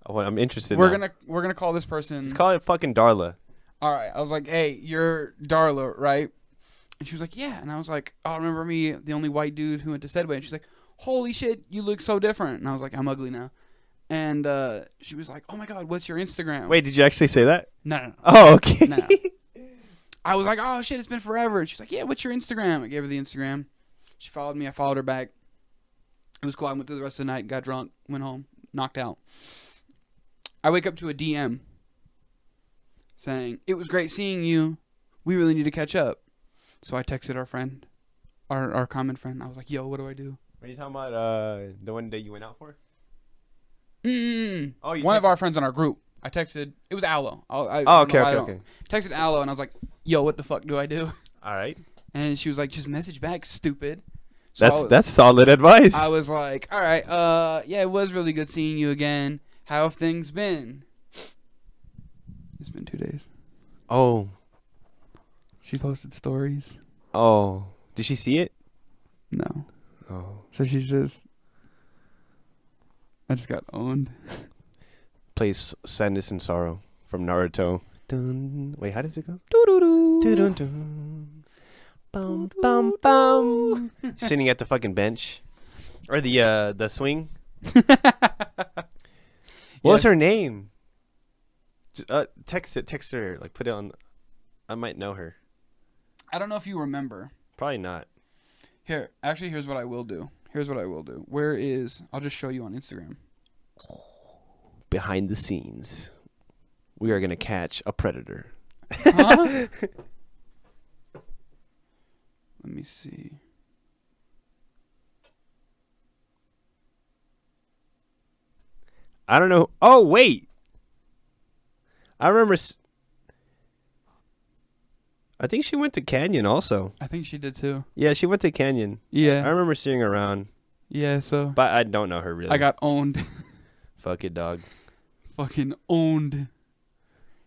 [SPEAKER 2] Oh, I'm interested.
[SPEAKER 1] We're gonna call this person.
[SPEAKER 2] Just call it fucking Darla.
[SPEAKER 1] All right. I was like, "Hey, you're Darla, right?" And she was like, "Yeah." And I was like, "Oh, remember me, the only white dude who went to Sedway?" And she's like, "Holy shit, you look so different." And I was like, "I'm ugly now." And she was like, "Oh my god, what's your Instagram?"
[SPEAKER 2] Wait, did you actually say that?
[SPEAKER 1] No.
[SPEAKER 2] Oh, okay.
[SPEAKER 1] No. I was like, "Oh shit, it's been forever." And she's like, "Yeah, what's your Instagram?" I gave her the Instagram. She followed me. I followed her back. It was cool. I went through the rest of the night, got drunk, went home, knocked out. I wake up to a DM saying, "It was great seeing you. We really need to catch up." So I texted our friend, our common friend. I was like, "Yo, what do I do?"
[SPEAKER 2] Are you talking about the one day you went out for?
[SPEAKER 1] Oh, one of our friends in our group. I texted. It was Aloe.
[SPEAKER 2] Okay.
[SPEAKER 1] Texted Aloe, and I was like, "Yo, what the fuck do I do?"
[SPEAKER 2] All right.
[SPEAKER 1] And she was like, "Just message back, stupid." So
[SPEAKER 2] that's solid advice.
[SPEAKER 1] I was like, "All right, yeah, it was really good seeing you again. How have things been?" It's been 2 days.
[SPEAKER 2] Oh.
[SPEAKER 1] She posted stories.
[SPEAKER 2] Oh. Did she see it?
[SPEAKER 1] No.
[SPEAKER 2] Oh.
[SPEAKER 1] So I just got owned.
[SPEAKER 2] Plays Sadness and Sorrow from Naruto. Dun. Wait, how does it go?
[SPEAKER 1] Doo-doo-doo.
[SPEAKER 2] Dun. Bum, bum, bum. Sitting at the fucking bench. Or the swing. What was her name? Text her. Like, put it on. I might know her.
[SPEAKER 1] I don't know if you remember.
[SPEAKER 2] Probably not.
[SPEAKER 1] Here's what I will do. I'll just show you on Instagram.
[SPEAKER 2] Behind the scenes, we are going to catch a predator.
[SPEAKER 1] Huh? Let me see.
[SPEAKER 2] I don't know. Oh, wait. I remember. I think she went to Canyon also.
[SPEAKER 1] I think she did too.
[SPEAKER 2] Yeah, she went to Canyon.
[SPEAKER 1] Yeah.
[SPEAKER 2] I remember seeing her around.
[SPEAKER 1] Yeah, so.
[SPEAKER 2] But I don't know her really.
[SPEAKER 1] I got owned.
[SPEAKER 2] Fuck it, dog.
[SPEAKER 1] Fucking owned.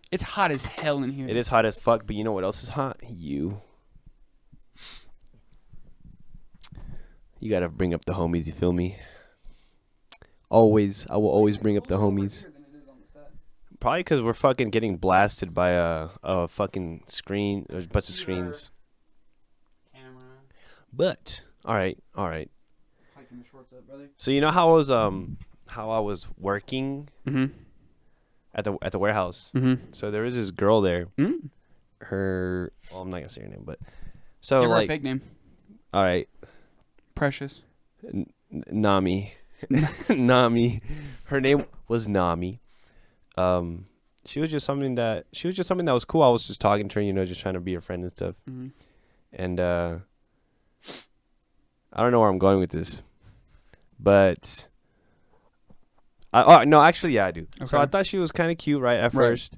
[SPEAKER 1] It's hot as hell in here.
[SPEAKER 2] It is hot as fuck, but you know what else is hot? You. You gotta bring up the homies, you feel me? Always. I will always bring up the homies. Probably because we're fucking getting blasted by a fucking screen. There's a bunch of screens.
[SPEAKER 1] Camera.
[SPEAKER 2] But, alright.
[SPEAKER 1] Hiking the shorts up, brother.
[SPEAKER 2] So you know how I was working at the warehouse?
[SPEAKER 1] Mm-hmm.
[SPEAKER 2] So there was this girl there.
[SPEAKER 1] Mm-hmm.
[SPEAKER 2] I'm not gonna say her name, but so
[SPEAKER 1] give her
[SPEAKER 2] like
[SPEAKER 1] a fake name.
[SPEAKER 2] Alright.
[SPEAKER 1] Precious.
[SPEAKER 2] Nami. Nami. Her name was Nami. She was just something that was cool. I was just talking to her, just trying to be her friend and stuff.
[SPEAKER 1] Mm-hmm.
[SPEAKER 2] And I don't know where I'm going with this, but no, actually, yeah, I do. Okay. So I thought she was kind of cute, right, at first,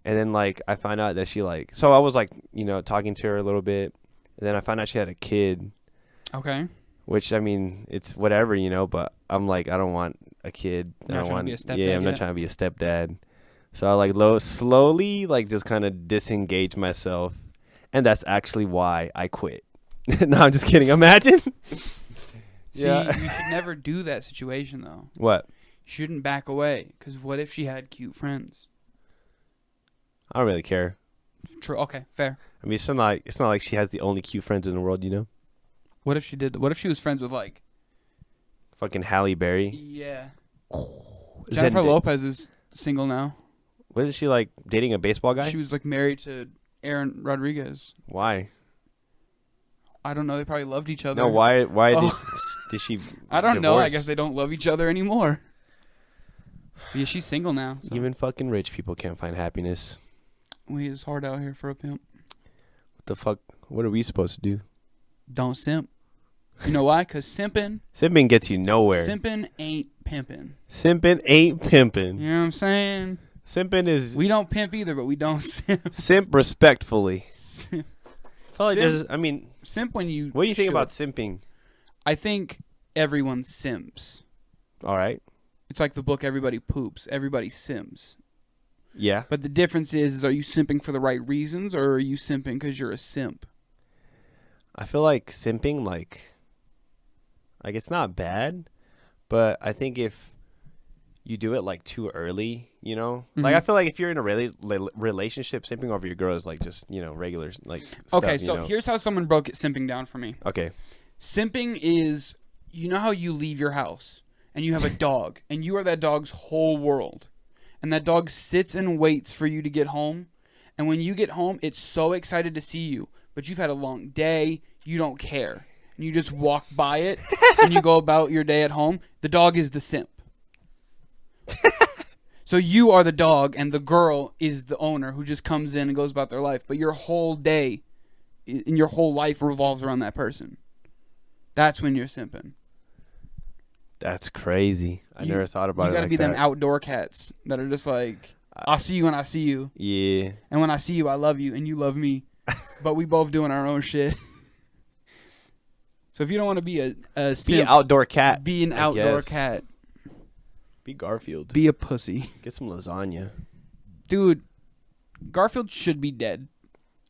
[SPEAKER 2] and then like I found out that she so I was like, talking to her a little bit, and then I found out she had a kid.
[SPEAKER 1] Okay.
[SPEAKER 2] Which I mean, it's whatever, but I'm like, I don't want a kid.
[SPEAKER 1] I'm not trying to
[SPEAKER 2] be a stepdad. So I like slowly like just kind of disengage myself, and that's actually why I quit. No, I'm just kidding. Imagine.
[SPEAKER 1] See, you should never do that situation though.
[SPEAKER 2] What?
[SPEAKER 1] You shouldn't back away, because what if she had cute friends?
[SPEAKER 2] I don't really care.
[SPEAKER 1] True. Okay, fair.
[SPEAKER 2] I mean, it's not like she has the only cute friends in the world, you know.
[SPEAKER 1] What if she did? What if she was friends with like?
[SPEAKER 2] Fucking Halle Berry.
[SPEAKER 1] Yeah. Jennifer Lopez is single now.
[SPEAKER 2] What is she like dating a baseball guy?
[SPEAKER 1] She was like married to Aaron Rodriguez.
[SPEAKER 2] Why?
[SPEAKER 1] I don't know. They probably loved each other.
[SPEAKER 2] No, why did she?
[SPEAKER 1] I don't know. I
[SPEAKER 2] divorce?
[SPEAKER 1] guess they don't love each other anymore. But yeah, she's single now. So.
[SPEAKER 2] Even fucking rich people can't find happiness.
[SPEAKER 1] It's hard out here for a pimp.
[SPEAKER 2] What the fuck? What are we supposed to do?
[SPEAKER 1] Don't simp. You know why? Because
[SPEAKER 2] Simping gets you nowhere.
[SPEAKER 1] Simping ain't pimping.
[SPEAKER 2] Simping ain't pimping.
[SPEAKER 1] You know what I'm saying?
[SPEAKER 2] Simping is...
[SPEAKER 1] We don't pimp either, but we don't simp.
[SPEAKER 2] Simp respectfully.
[SPEAKER 1] Simp. Simp when you...
[SPEAKER 2] What do you think about simping?
[SPEAKER 1] I think everyone simps.
[SPEAKER 2] All right.
[SPEAKER 1] It's like the book Everybody Poops. Everybody simps.
[SPEAKER 2] Yeah.
[SPEAKER 1] But the difference is are you simping for the right reasons or are you simping because you're a simp?
[SPEAKER 2] I feel like simping, like it's not bad, but I think if you do it like too early, you know, like I feel like if you're in a relationship, simping over your girl is like just, you know, regular like stuff,
[SPEAKER 1] okay, so here's how someone broke it simping down for me.
[SPEAKER 2] Okay.
[SPEAKER 1] Simping is, you know how you leave your house and you have a dog and you are that dog's whole world. And that dog sits and waits for you to get home. And when you get home, it's so excited to see you. But you've had a long day. You don't care. And you just walk by it and you go about your day at home. The dog is the simp. So you are the dog and the girl is the owner who just comes in and goes about their life. But your whole day and your whole life revolves around that person. That's when you're simping.
[SPEAKER 2] That's crazy. I never thought about it like that.
[SPEAKER 1] You gotta be them outdoor cats that are just like, I'll see you when I see you.
[SPEAKER 2] Yeah.
[SPEAKER 1] And when I see you, I love you and you love me. But we both doing our own shit. So if you don't want to be a simp,
[SPEAKER 2] be an outdoor cat.
[SPEAKER 1] Be an outdoor cat.
[SPEAKER 2] Be Garfield.
[SPEAKER 1] Be a pussy.
[SPEAKER 2] Get some lasagna.
[SPEAKER 1] Dude, Garfield should be dead.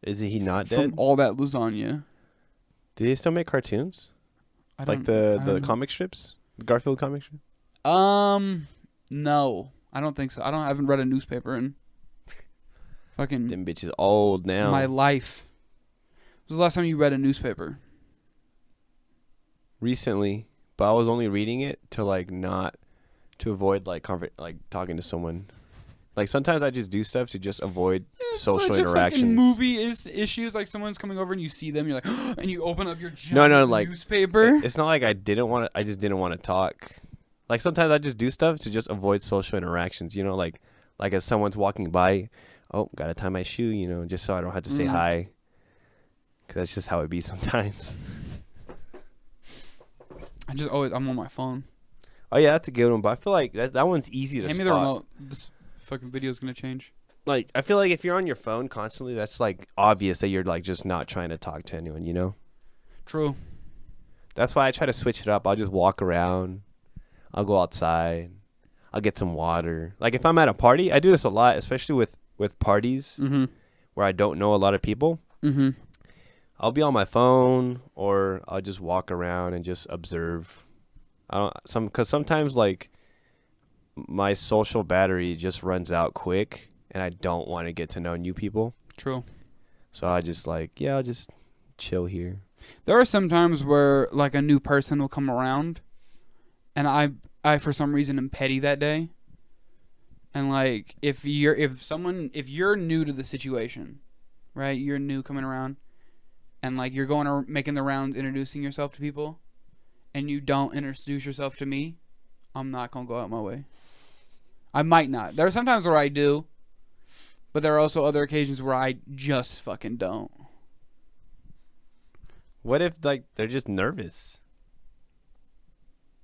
[SPEAKER 2] Is he not dead?
[SPEAKER 1] From all that lasagna.
[SPEAKER 2] Do they still make cartoons? Like the comic strips? The Garfield comic strip?
[SPEAKER 1] No. I don't think so. I haven't read a newspaper in fucking
[SPEAKER 2] them bitches old now.
[SPEAKER 1] My life. When was the last time you read a newspaper?
[SPEAKER 2] Recently, but I was only reading it to like not to avoid like talking to someone. Like sometimes I just do stuff to just avoid social interactions.
[SPEAKER 1] Fucking movie issues like someone's coming over and you see them, you're like, and you open up your giant newspaper.
[SPEAKER 2] It's not like I didn't want to. I just didn't want to talk. Like sometimes I just do stuff to just avoid social interactions. You know, like as someone's walking by, oh, gotta tie my shoe. You know, just so I don't have to say hi. Because that's just how it be sometimes.
[SPEAKER 1] I'm on my phone.
[SPEAKER 2] Oh yeah, that's a good one. But I feel like that one's easy to spot.
[SPEAKER 1] Hand me the remote. This fucking video's gonna change.
[SPEAKER 2] Like I feel like if you're on your phone constantly, that's like obvious that you're like just not trying to talk to anyone. You know.
[SPEAKER 1] True.
[SPEAKER 2] That's why I try to switch it up. I'll just walk around. I'll go outside. I'll get some water. Like if I'm at a party, I do this a lot, especially with parties where I don't know a lot of people. Mm-hmm. I'll be on my phone or I'll just walk around and just observe. Because sometimes like my social battery just runs out quick and I don't want to get to know new people.
[SPEAKER 1] True.
[SPEAKER 2] So I just I'll just chill here.
[SPEAKER 1] There are some times where like a new person will come around and I for some reason am petty that day. And like if you're new to the situation, right? You're new coming around and like you're going or making the rounds introducing yourself to people and you don't introduce yourself to me, I'm not going to go out my way. I might not. There are some times where I do, but there are also other occasions where I just fucking don't.
[SPEAKER 2] What if like they're just nervous?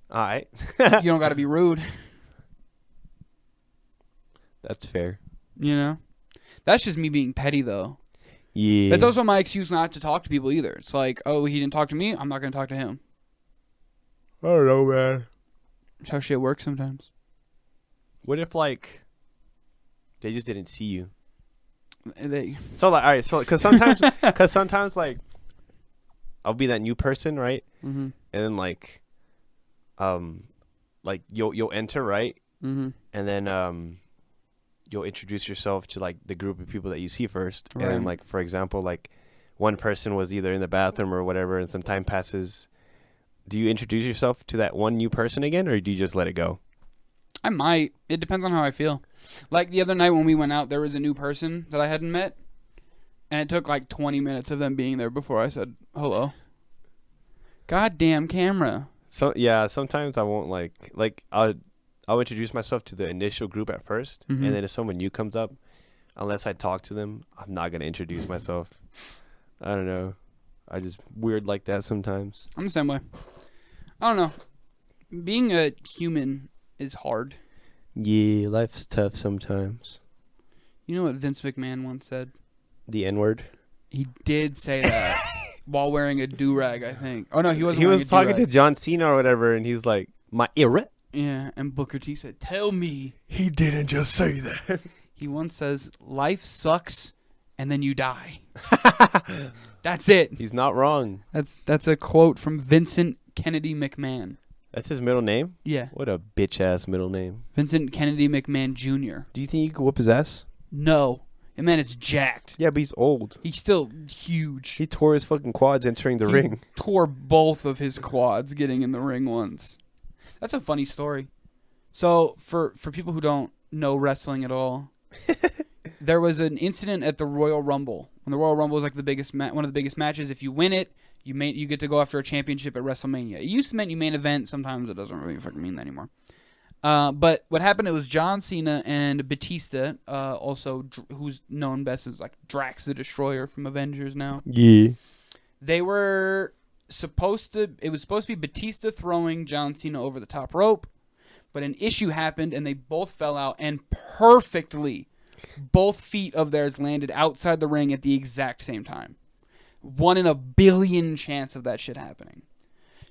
[SPEAKER 2] All right.
[SPEAKER 1] You don't got to be rude.
[SPEAKER 2] That's fair.
[SPEAKER 1] You know? That's just me being petty though.
[SPEAKER 2] Yeah.
[SPEAKER 1] That's also my excuse not to talk to people either. It's like, oh, he didn't talk to me, I'm not going to talk to him.
[SPEAKER 2] I don't know, man.
[SPEAKER 1] That's how shit works sometimes.
[SPEAKER 2] What if like they just didn't see you?
[SPEAKER 1] So
[SPEAKER 2] like, all right, so because sometimes like I'll be that new person, right? Mm-hmm. And then like you'll enter, right? Mm-hmm. And then you'll introduce yourself to like the group of people that you see first,
[SPEAKER 1] Right.
[SPEAKER 2] and then, like, for example, like one person was either in the bathroom or whatever, and some time passes. Do you introduce yourself to that one new person again, or do you just let it go?
[SPEAKER 1] I might. It depends on how I feel. Like the other night when we went out, there was a new person that I hadn't met, and it took like 20 minutes of them being there before I said hello. Goddamn camera.
[SPEAKER 2] So yeah, sometimes I won't like I'll introduce myself to the initial group at 1st,
[SPEAKER 1] Mhm.
[SPEAKER 2] and then if someone new comes up, unless I talk to them, I'm not gonna introduce myself. I don't know. I just weird like that sometimes.
[SPEAKER 1] I'm the same way. I don't know. Being a human is hard.
[SPEAKER 2] Yeah, life's tough sometimes.
[SPEAKER 1] You know what Vince McMahon once said?
[SPEAKER 2] The N-word.
[SPEAKER 1] He did say that while wearing a do-rag, I think. Oh, no, he wasn't
[SPEAKER 2] He
[SPEAKER 1] wearing
[SPEAKER 2] was
[SPEAKER 1] a
[SPEAKER 2] talking to
[SPEAKER 1] do-rag.
[SPEAKER 2] John Cena or whatever, and he's like, "My era."
[SPEAKER 1] Yeah, and Booker T said, tell me.
[SPEAKER 2] He didn't just say that.
[SPEAKER 1] He once says, life sucks, and then you die. That's it.
[SPEAKER 2] He's not wrong.
[SPEAKER 1] That's a quote from Vincent Kennedy McMahon.
[SPEAKER 2] That's his middle name?
[SPEAKER 1] Yeah.
[SPEAKER 2] What a bitch-ass middle name.
[SPEAKER 1] Vincent Kennedy McMahon Jr.
[SPEAKER 2] Do you think you could whoop his ass?
[SPEAKER 1] No. And man, it's jacked.
[SPEAKER 2] Yeah, but he's old.
[SPEAKER 1] He's still huge.
[SPEAKER 2] He tore his fucking quads entering the
[SPEAKER 1] He
[SPEAKER 2] ring.
[SPEAKER 1] tore both of his quads getting in the ring once. That's a funny story. So, for people who don't know wrestling at all, there was an incident at the Royal Rumble. When the Royal Rumble is like the biggest one of the biggest matches. If you win it, you get to go after a championship at WrestleMania. It used to mean you main event. Sometimes it doesn't really fucking mean that anymore. But what happened? It was John Cena and Batista, also who's known best as like Drax the Destroyer from Avengers now.
[SPEAKER 2] Yeah.
[SPEAKER 1] They were supposed to. It was supposed to be Batista throwing John Cena over the top rope, but an issue happened and they both fell out, and perfectly, both feet of theirs landed outside the ring at the exact same time. 1 in a billion chance of that shit happening.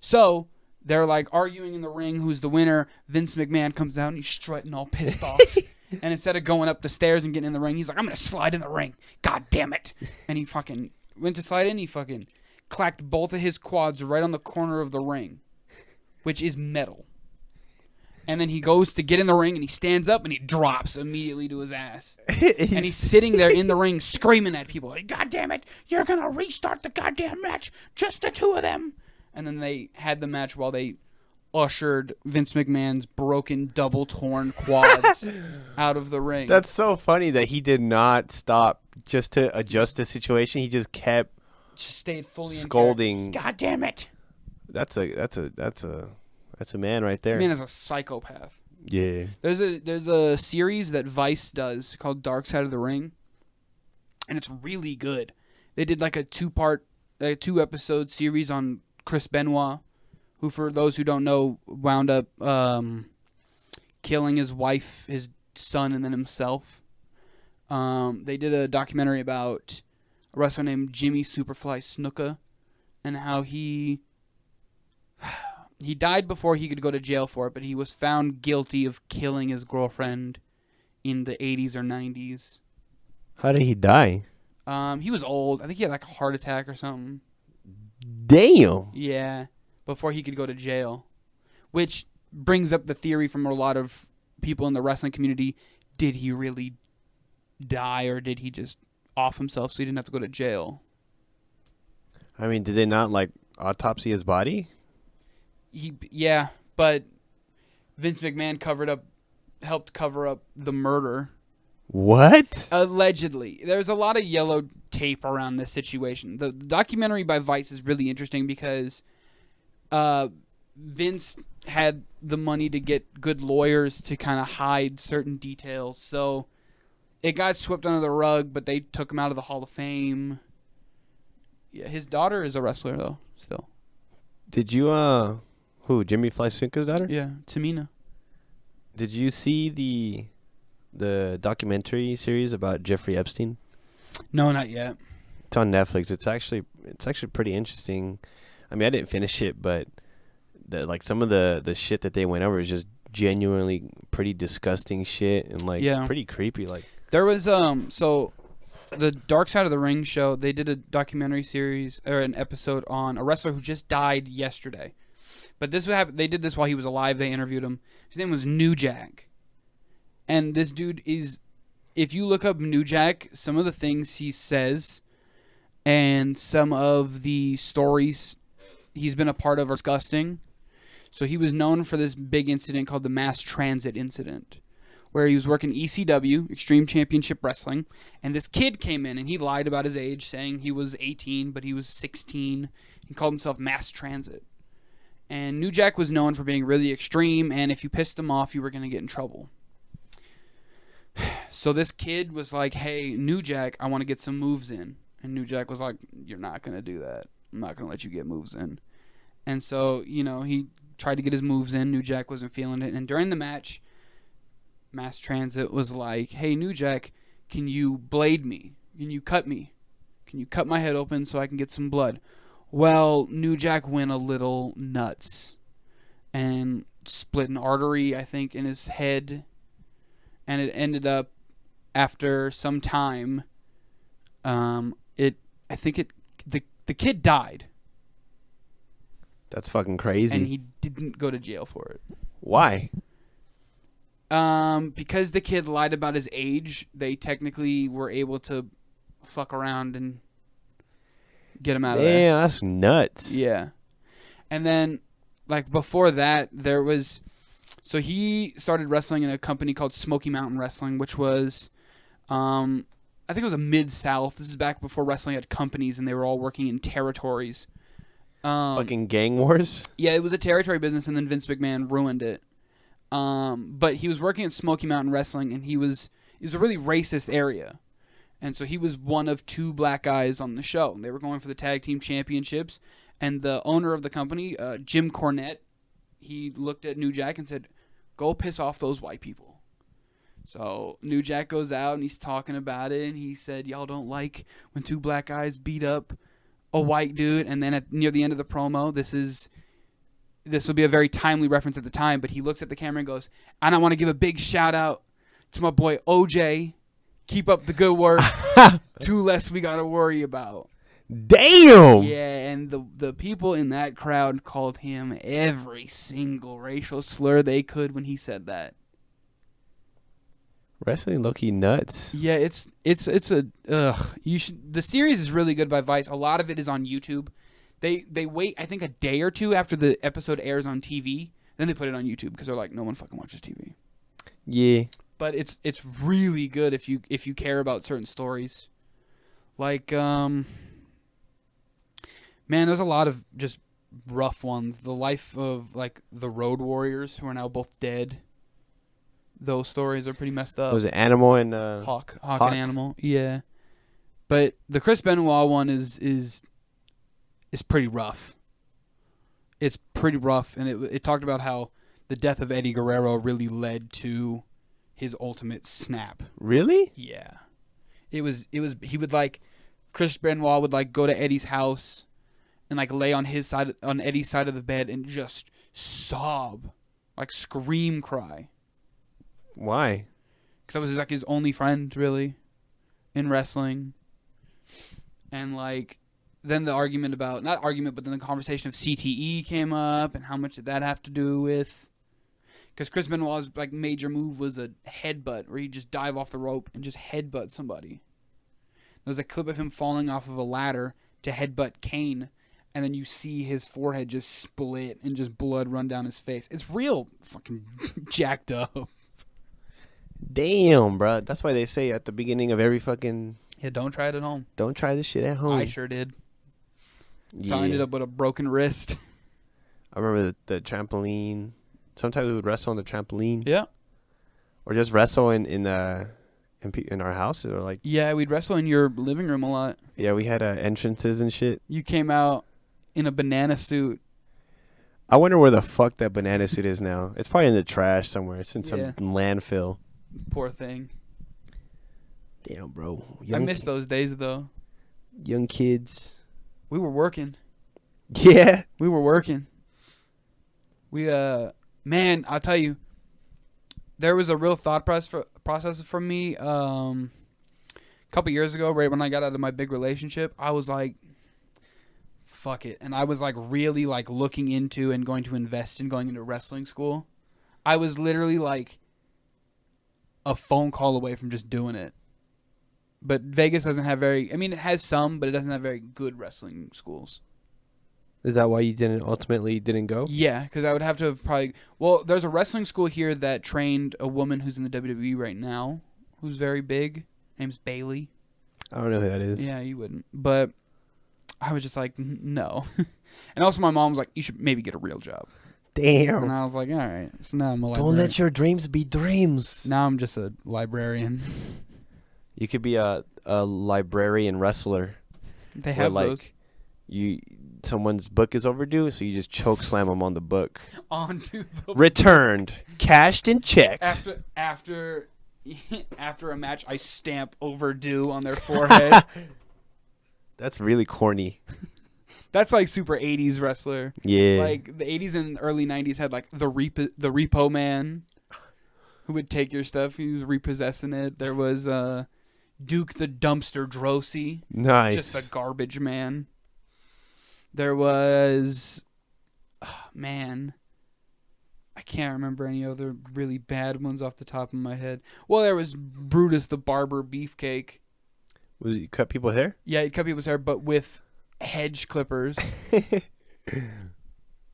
[SPEAKER 1] So they're like arguing in the ring who's the winner. Vince McMahon comes out and he's strutting all pissed off. And instead of going up the stairs and getting in the ring, he's like, I'm going to slide in the ring. God damn it. And he fucking went to slide in. He fucking clacked both of his quads right on the corner of the ring, which is metal. And then he goes to get in the ring and he stands up and he drops immediately to his ass. And he's sitting there in the ring screaming at people, like, God damn it, you're going to restart the goddamn match. Just the two of them. And then they had the match while they ushered Vince McMahon's broken, double torn quads out of the ring.
[SPEAKER 2] That's so funny that he did not stop just to adjust the situation. He just kept
[SPEAKER 1] just stayed fully
[SPEAKER 2] scolding.
[SPEAKER 1] in character. God damn it.
[SPEAKER 2] That's a man right there.
[SPEAKER 1] Man is a psychopath.
[SPEAKER 2] Yeah.
[SPEAKER 1] There's a series that Vice does called Dark Side of the Ring, and it's really good. They did like a 2-episode series on Chris Benoit, who, for those who don't know, wound up killing his wife, his son, and then himself. They did a documentary about a wrestler named Jimmy Superfly Snuka and how he died before he could go to jail for it, but he was found guilty of killing his girlfriend in the 80s or 90s.
[SPEAKER 2] How did he die?
[SPEAKER 1] He was old. I think he had like a heart attack or something.
[SPEAKER 2] Damn.
[SPEAKER 1] Yeah, before he could go to jail. Which brings up the theory from a lot of people in the wrestling community. Did he really die, or did he just off himself so he didn't have to go to jail?
[SPEAKER 2] I mean, did they not like autopsy his body?
[SPEAKER 1] Yeah, but Vince McMahon helped cover up the murder.
[SPEAKER 2] What?
[SPEAKER 1] Allegedly. There's a lot of yellow tape around this situation. The documentary by Vice is really interesting because Vince had the money to get good lawyers to kind of hide certain details. So it got swept under the rug, but they took him out of the Hall of Fame. Yeah, his daughter is a wrestler, though, still.
[SPEAKER 2] Did you, who, Jimmy Fly Snuka's daughter?
[SPEAKER 1] Yeah, Tamina.
[SPEAKER 2] Did you see the documentary series about Jeffrey Epstein?
[SPEAKER 1] No, not yet.
[SPEAKER 2] It's on Netflix. It's actually pretty interesting. I mean, I didn't finish it, but some of the shit that they went over is just genuinely pretty disgusting shit and pretty creepy. Like,
[SPEAKER 1] there was so the Dark Side of the Ring show, they did a documentary series or an episode on a wrestler who just died yesterday. But this would happen. They did this while he was alive. They interviewed him. His name was New Jack. And this dude is if you look up New Jack, some of the things he says and some of the stories he's been a part of are disgusting. So he was known for this big incident called the mass transit incident, where he was working ECW, Extreme Championship Wrestling, and this kid came in and he lied about his age, saying he was 18, but he was 16. He called himself Mass Transit. And New Jack was known for being really extreme, and if you pissed him off, you were going to get in trouble. So this kid was like, hey, New Jack, I want to get some moves in. And New Jack was like, you're not going to do that. I'm not going to let you get moves in. And so, he tried to get his moves in. New Jack wasn't feeling it. And during the match, Mass Transit was like, hey, New Jack, can you blade me? Can you cut me? Can you cut my head open so I can get some blood? Well, New Jack went a little nuts and split an artery, I think, in his head. And it ended up, after some time, the kid died.
[SPEAKER 2] That's fucking crazy.
[SPEAKER 1] And he didn't go to jail for it.
[SPEAKER 2] Why?
[SPEAKER 1] Because the kid lied about his age, they technically were able to fuck around and get him out of there.
[SPEAKER 2] Yeah, that's nuts.
[SPEAKER 1] Yeah. And then, before that, so he started wrestling in a company called Smoky Mountain Wrestling, which was, I think it was a Mid-South. This is back before wrestling had companies and they were all working in territories.
[SPEAKER 2] Fucking gang wars?
[SPEAKER 1] Yeah, it was a territory business, and then Vince McMahon ruined it. But he was working at Smoky Mountain Wrestling, and it was a really racist area. And so he was one of 2 black guys on the show. And they were going for the tag team championships. And the owner of the company, Jim Cornette, he looked at New Jack and said, go piss off those white people. So New Jack goes out, and he's talking about it. And he said, y'all don't like when 2 black guys beat up a white dude. And then near the end of the promo, this will be a very timely reference at the time, but he looks at the camera and goes, and I want to give a big shout out to my boy OJ. Keep up the good work. 2 less we got to worry about.
[SPEAKER 2] Damn!
[SPEAKER 1] Yeah, and the people in that crowd called him every single racial slur they could when he said that.
[SPEAKER 2] Wrestling low-key nuts.
[SPEAKER 1] Yeah, it's you should. The series is really good by Vice. A lot of it is on YouTube. They wait, I think, a day or 2 after the episode airs on TV. Then they put it on YouTube because they're like, no one fucking watches TV.
[SPEAKER 2] Yeah.
[SPEAKER 1] But it's really good if you care about certain stories. Man, there's a lot of just rough ones. The life of the Road Warriors, who are now both dead. Those stories are pretty messed up.
[SPEAKER 2] Was it Animal and
[SPEAKER 1] Hawk and Animal? Yeah. But the Chris Benoit one is pretty rough. It's pretty rough, and it talked about how the death of Eddie Guerrero really led to his ultimate snap.
[SPEAKER 2] Really?
[SPEAKER 1] Yeah. He would Chris Benoit would go to Eddie's house and lay on Eddie's side of the bed and just sob, scream cry.
[SPEAKER 2] Why?
[SPEAKER 1] Because that was his only friend really in wrestling. And then the argument about, not argument, but then the conversation of CTE came up, and how much did that have to do with? Because Chris Benoit's major move was a headbutt, where he'd just dive off the rope and just headbutt somebody. There's a clip of him falling off of a ladder to headbutt Kane, and then you see his forehead just split and just blood run down his face. It's real fucking jacked up.
[SPEAKER 2] Damn, bro. That's why they say at the beginning of every fucking...
[SPEAKER 1] Yeah, don't try it at home.
[SPEAKER 2] Don't try this shit at home.
[SPEAKER 1] I sure did. So I ended up with a broken wrist.
[SPEAKER 2] I remember the trampoline. Sometimes we would wrestle on the trampoline.
[SPEAKER 1] Yeah.
[SPEAKER 2] Or just wrestle in our houses, or
[SPEAKER 1] Yeah, we'd wrestle in your living room a lot.
[SPEAKER 2] Yeah, we had entrances and shit.
[SPEAKER 1] You came out in a banana suit.
[SPEAKER 2] I wonder where the fuck that banana suit is now. It's probably in the trash somewhere. It's in some landfill.
[SPEAKER 1] Poor thing.
[SPEAKER 2] Damn, bro.
[SPEAKER 1] I miss those days though.
[SPEAKER 2] Young kids.
[SPEAKER 1] We were working.
[SPEAKER 2] Yeah.
[SPEAKER 1] We were working. Man, I'll tell you, there was a real thought process for me a couple years ago, right when I got out of my big relationship. I was like, fuck it. And I was really looking into and going to invest in going into wrestling school. I was literally a phone call away from just doing it. But Vegas doesn't have very... I mean, it has some, but it doesn't have very good wrestling schools.
[SPEAKER 2] Is that why you ultimately didn't go?
[SPEAKER 1] Yeah, because I would have to have probably... Well, there's a wrestling school here that trained a woman who's in the WWE right now, who's very big. Her name's Bailey.
[SPEAKER 2] I don't know who that is.
[SPEAKER 1] Yeah, you wouldn't. But I was just like, no. And also my mom was like, you should maybe get a real job.
[SPEAKER 2] Damn.
[SPEAKER 1] And I was like, all right. So now I'm a librarian.
[SPEAKER 2] Don't let your dreams be dreams.
[SPEAKER 1] Now I'm just a librarian.
[SPEAKER 2] You could be a librarian wrestler.
[SPEAKER 1] They have those.
[SPEAKER 2] Someone's book is overdue, so you just choke slam them on the book.
[SPEAKER 1] Onto the
[SPEAKER 2] returned, cashed and checked.
[SPEAKER 1] After a match, I stamp overdue on their forehead.
[SPEAKER 2] That's really corny.
[SPEAKER 1] That's like super 80s wrestler.
[SPEAKER 2] Yeah.
[SPEAKER 1] Like the 80s and early 90s had like the repo man who would take your stuff. He was repossessing it. There was Duke the Dumpster Drosy.
[SPEAKER 2] Nice.
[SPEAKER 1] Just a garbage man. There was... Oh, man. I can't remember any other really bad ones off the top of my head. Well, there was Brutus the Barber Beefcake.
[SPEAKER 2] Was he cut people's hair?
[SPEAKER 1] Yeah, he cut people's hair, but with hedge clippers. Is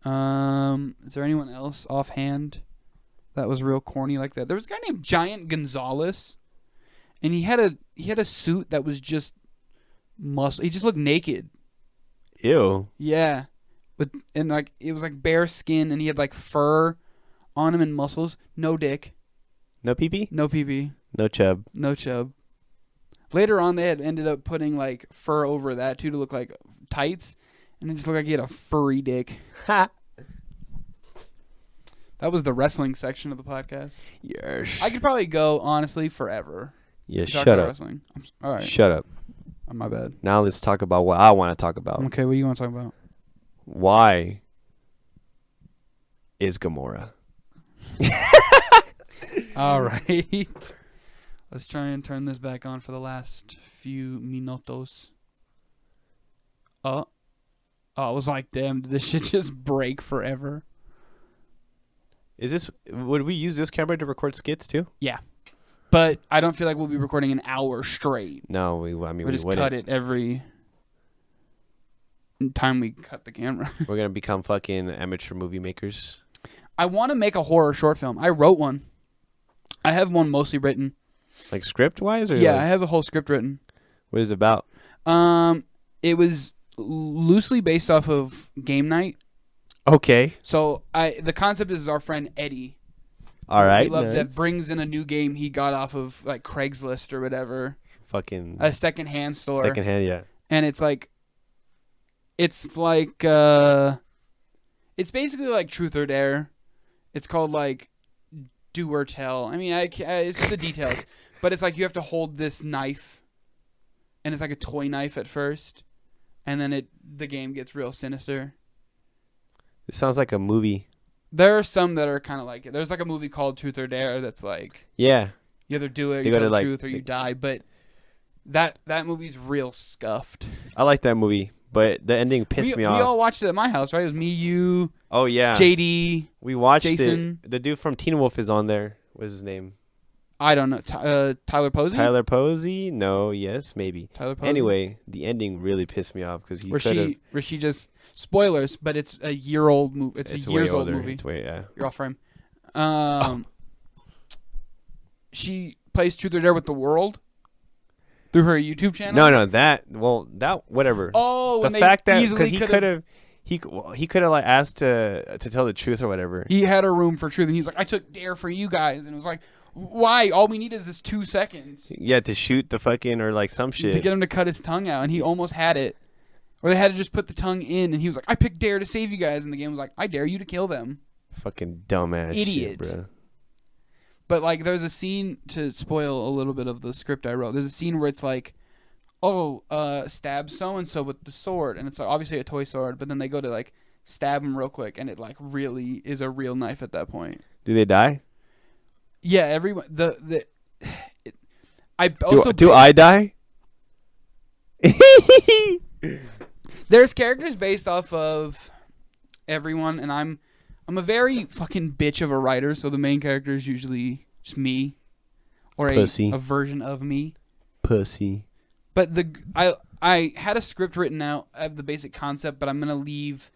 [SPEAKER 1] there anyone else offhand that was real corny like that? There was a guy named Giant Gonzalez, and he had a suit that was just muscle. He just looked naked.
[SPEAKER 2] Ew.
[SPEAKER 1] Yeah, and like it was like bare skin, and he had like fur on him and muscles. No dick.
[SPEAKER 2] No pee-pee?
[SPEAKER 1] No pee-pee.
[SPEAKER 2] No chub.
[SPEAKER 1] No chub. Later on, they had ended up putting like fur over that too to look like tights, and it just looked like he had a furry dick.
[SPEAKER 2] Ha.
[SPEAKER 1] That was the wrestling section of the podcast.
[SPEAKER 2] Yes.
[SPEAKER 1] I could probably go honestly forever.
[SPEAKER 2] Yeah, shut up.
[SPEAKER 1] Wrestling. All right.
[SPEAKER 2] Shut up.
[SPEAKER 1] My bad.
[SPEAKER 2] Now let's talk about what I want to talk about.
[SPEAKER 1] Okay, what do you want to talk about?
[SPEAKER 2] Why is Gamora?
[SPEAKER 1] All right. Let's try and turn this back on for the last few minutos. I was like, damn, did this shit just break forever?
[SPEAKER 2] Would we use this camera to record skits too?
[SPEAKER 1] Yeah. But I don't feel like we'll be recording an hour straight.
[SPEAKER 2] No, we'll
[SPEAKER 1] just cut it every time we cut the camera.
[SPEAKER 2] We're going to become fucking amateur movie makers.
[SPEAKER 1] I want to make a horror short film. I wrote one. I have one mostly written.
[SPEAKER 2] Like script-wise? Or
[SPEAKER 1] yeah,
[SPEAKER 2] like,
[SPEAKER 1] I have a whole script written.
[SPEAKER 2] what is it about?
[SPEAKER 1] It was loosely based off of Game Night.
[SPEAKER 2] Okay.
[SPEAKER 1] So the concept is our friend Eddie.
[SPEAKER 2] All right.
[SPEAKER 1] That brings in a new game he got off of like Craigslist or whatever.
[SPEAKER 2] Fucking
[SPEAKER 1] a secondhand store.
[SPEAKER 2] Secondhand, yeah.
[SPEAKER 1] And it's basically like Truth or Dare. It's called like Do or Tell. I mean, it's the details, but it's like you have to hold this knife, and it's like a toy knife at first, and then the game gets real sinister.
[SPEAKER 2] It sounds like a movie.
[SPEAKER 1] There are some that are kind of like it. There's like a movie called Truth or Dare that's like,
[SPEAKER 2] yeah,
[SPEAKER 1] you either do it, you tell the truth, or you die. But that movie's real scuffed.
[SPEAKER 2] I like that movie, but the ending pissed me off.
[SPEAKER 1] We all watched it at my house, right? It was me, you.
[SPEAKER 2] Oh yeah,
[SPEAKER 1] JD.
[SPEAKER 2] We watched
[SPEAKER 1] Jason.
[SPEAKER 2] it. The dude from Teen Wolf is on there. What's his name?
[SPEAKER 1] I don't know. Tyler Posey?
[SPEAKER 2] Tyler Posey? No, yes, maybe.
[SPEAKER 1] Tyler Posey?
[SPEAKER 2] Anyway, the ending really pissed me off because he
[SPEAKER 1] where she just spoilers, but it's a year old movie. It's a years old movie.
[SPEAKER 2] It's way, yeah.
[SPEAKER 1] You're off frame. She plays Truth or Dare with the world through her YouTube channel.
[SPEAKER 2] No, that whatever.
[SPEAKER 1] Oh,
[SPEAKER 2] the fact that because he could have like asked to tell the truth or whatever.
[SPEAKER 1] He had a room for truth, and he was like, "I took Dare for you guys," and it was like, "Why? All we need is this 2 seconds."
[SPEAKER 2] Yeah, to shoot the fucking or like some shit
[SPEAKER 1] to get him to cut his tongue out, and he almost had it, or they had to just put the tongue in, and he was like, "I picked Dare to save you guys," and the game was like, "I dare you to kill them."
[SPEAKER 2] Fucking dumbass
[SPEAKER 1] idiot,
[SPEAKER 2] shit, bro.
[SPEAKER 1] But like, there's a scene, to spoil a little bit of the script I wrote. There's a scene where it's like, stab so and so with the sword, and it's like, obviously a toy sword, but then they go to like stab him real quick, and it like really is a real knife at that point.
[SPEAKER 2] Do they die?
[SPEAKER 1] Yeah, everyone. I also
[SPEAKER 2] do I die?
[SPEAKER 1] There's characters based off of everyone, and I'm a very fucking bitch of a writer, so the main character is usually just me. or
[SPEAKER 2] Pussy.
[SPEAKER 1] a version of me.
[SPEAKER 2] Pussy.
[SPEAKER 1] But I had a script written out of the basic concept, but I'm gonna leave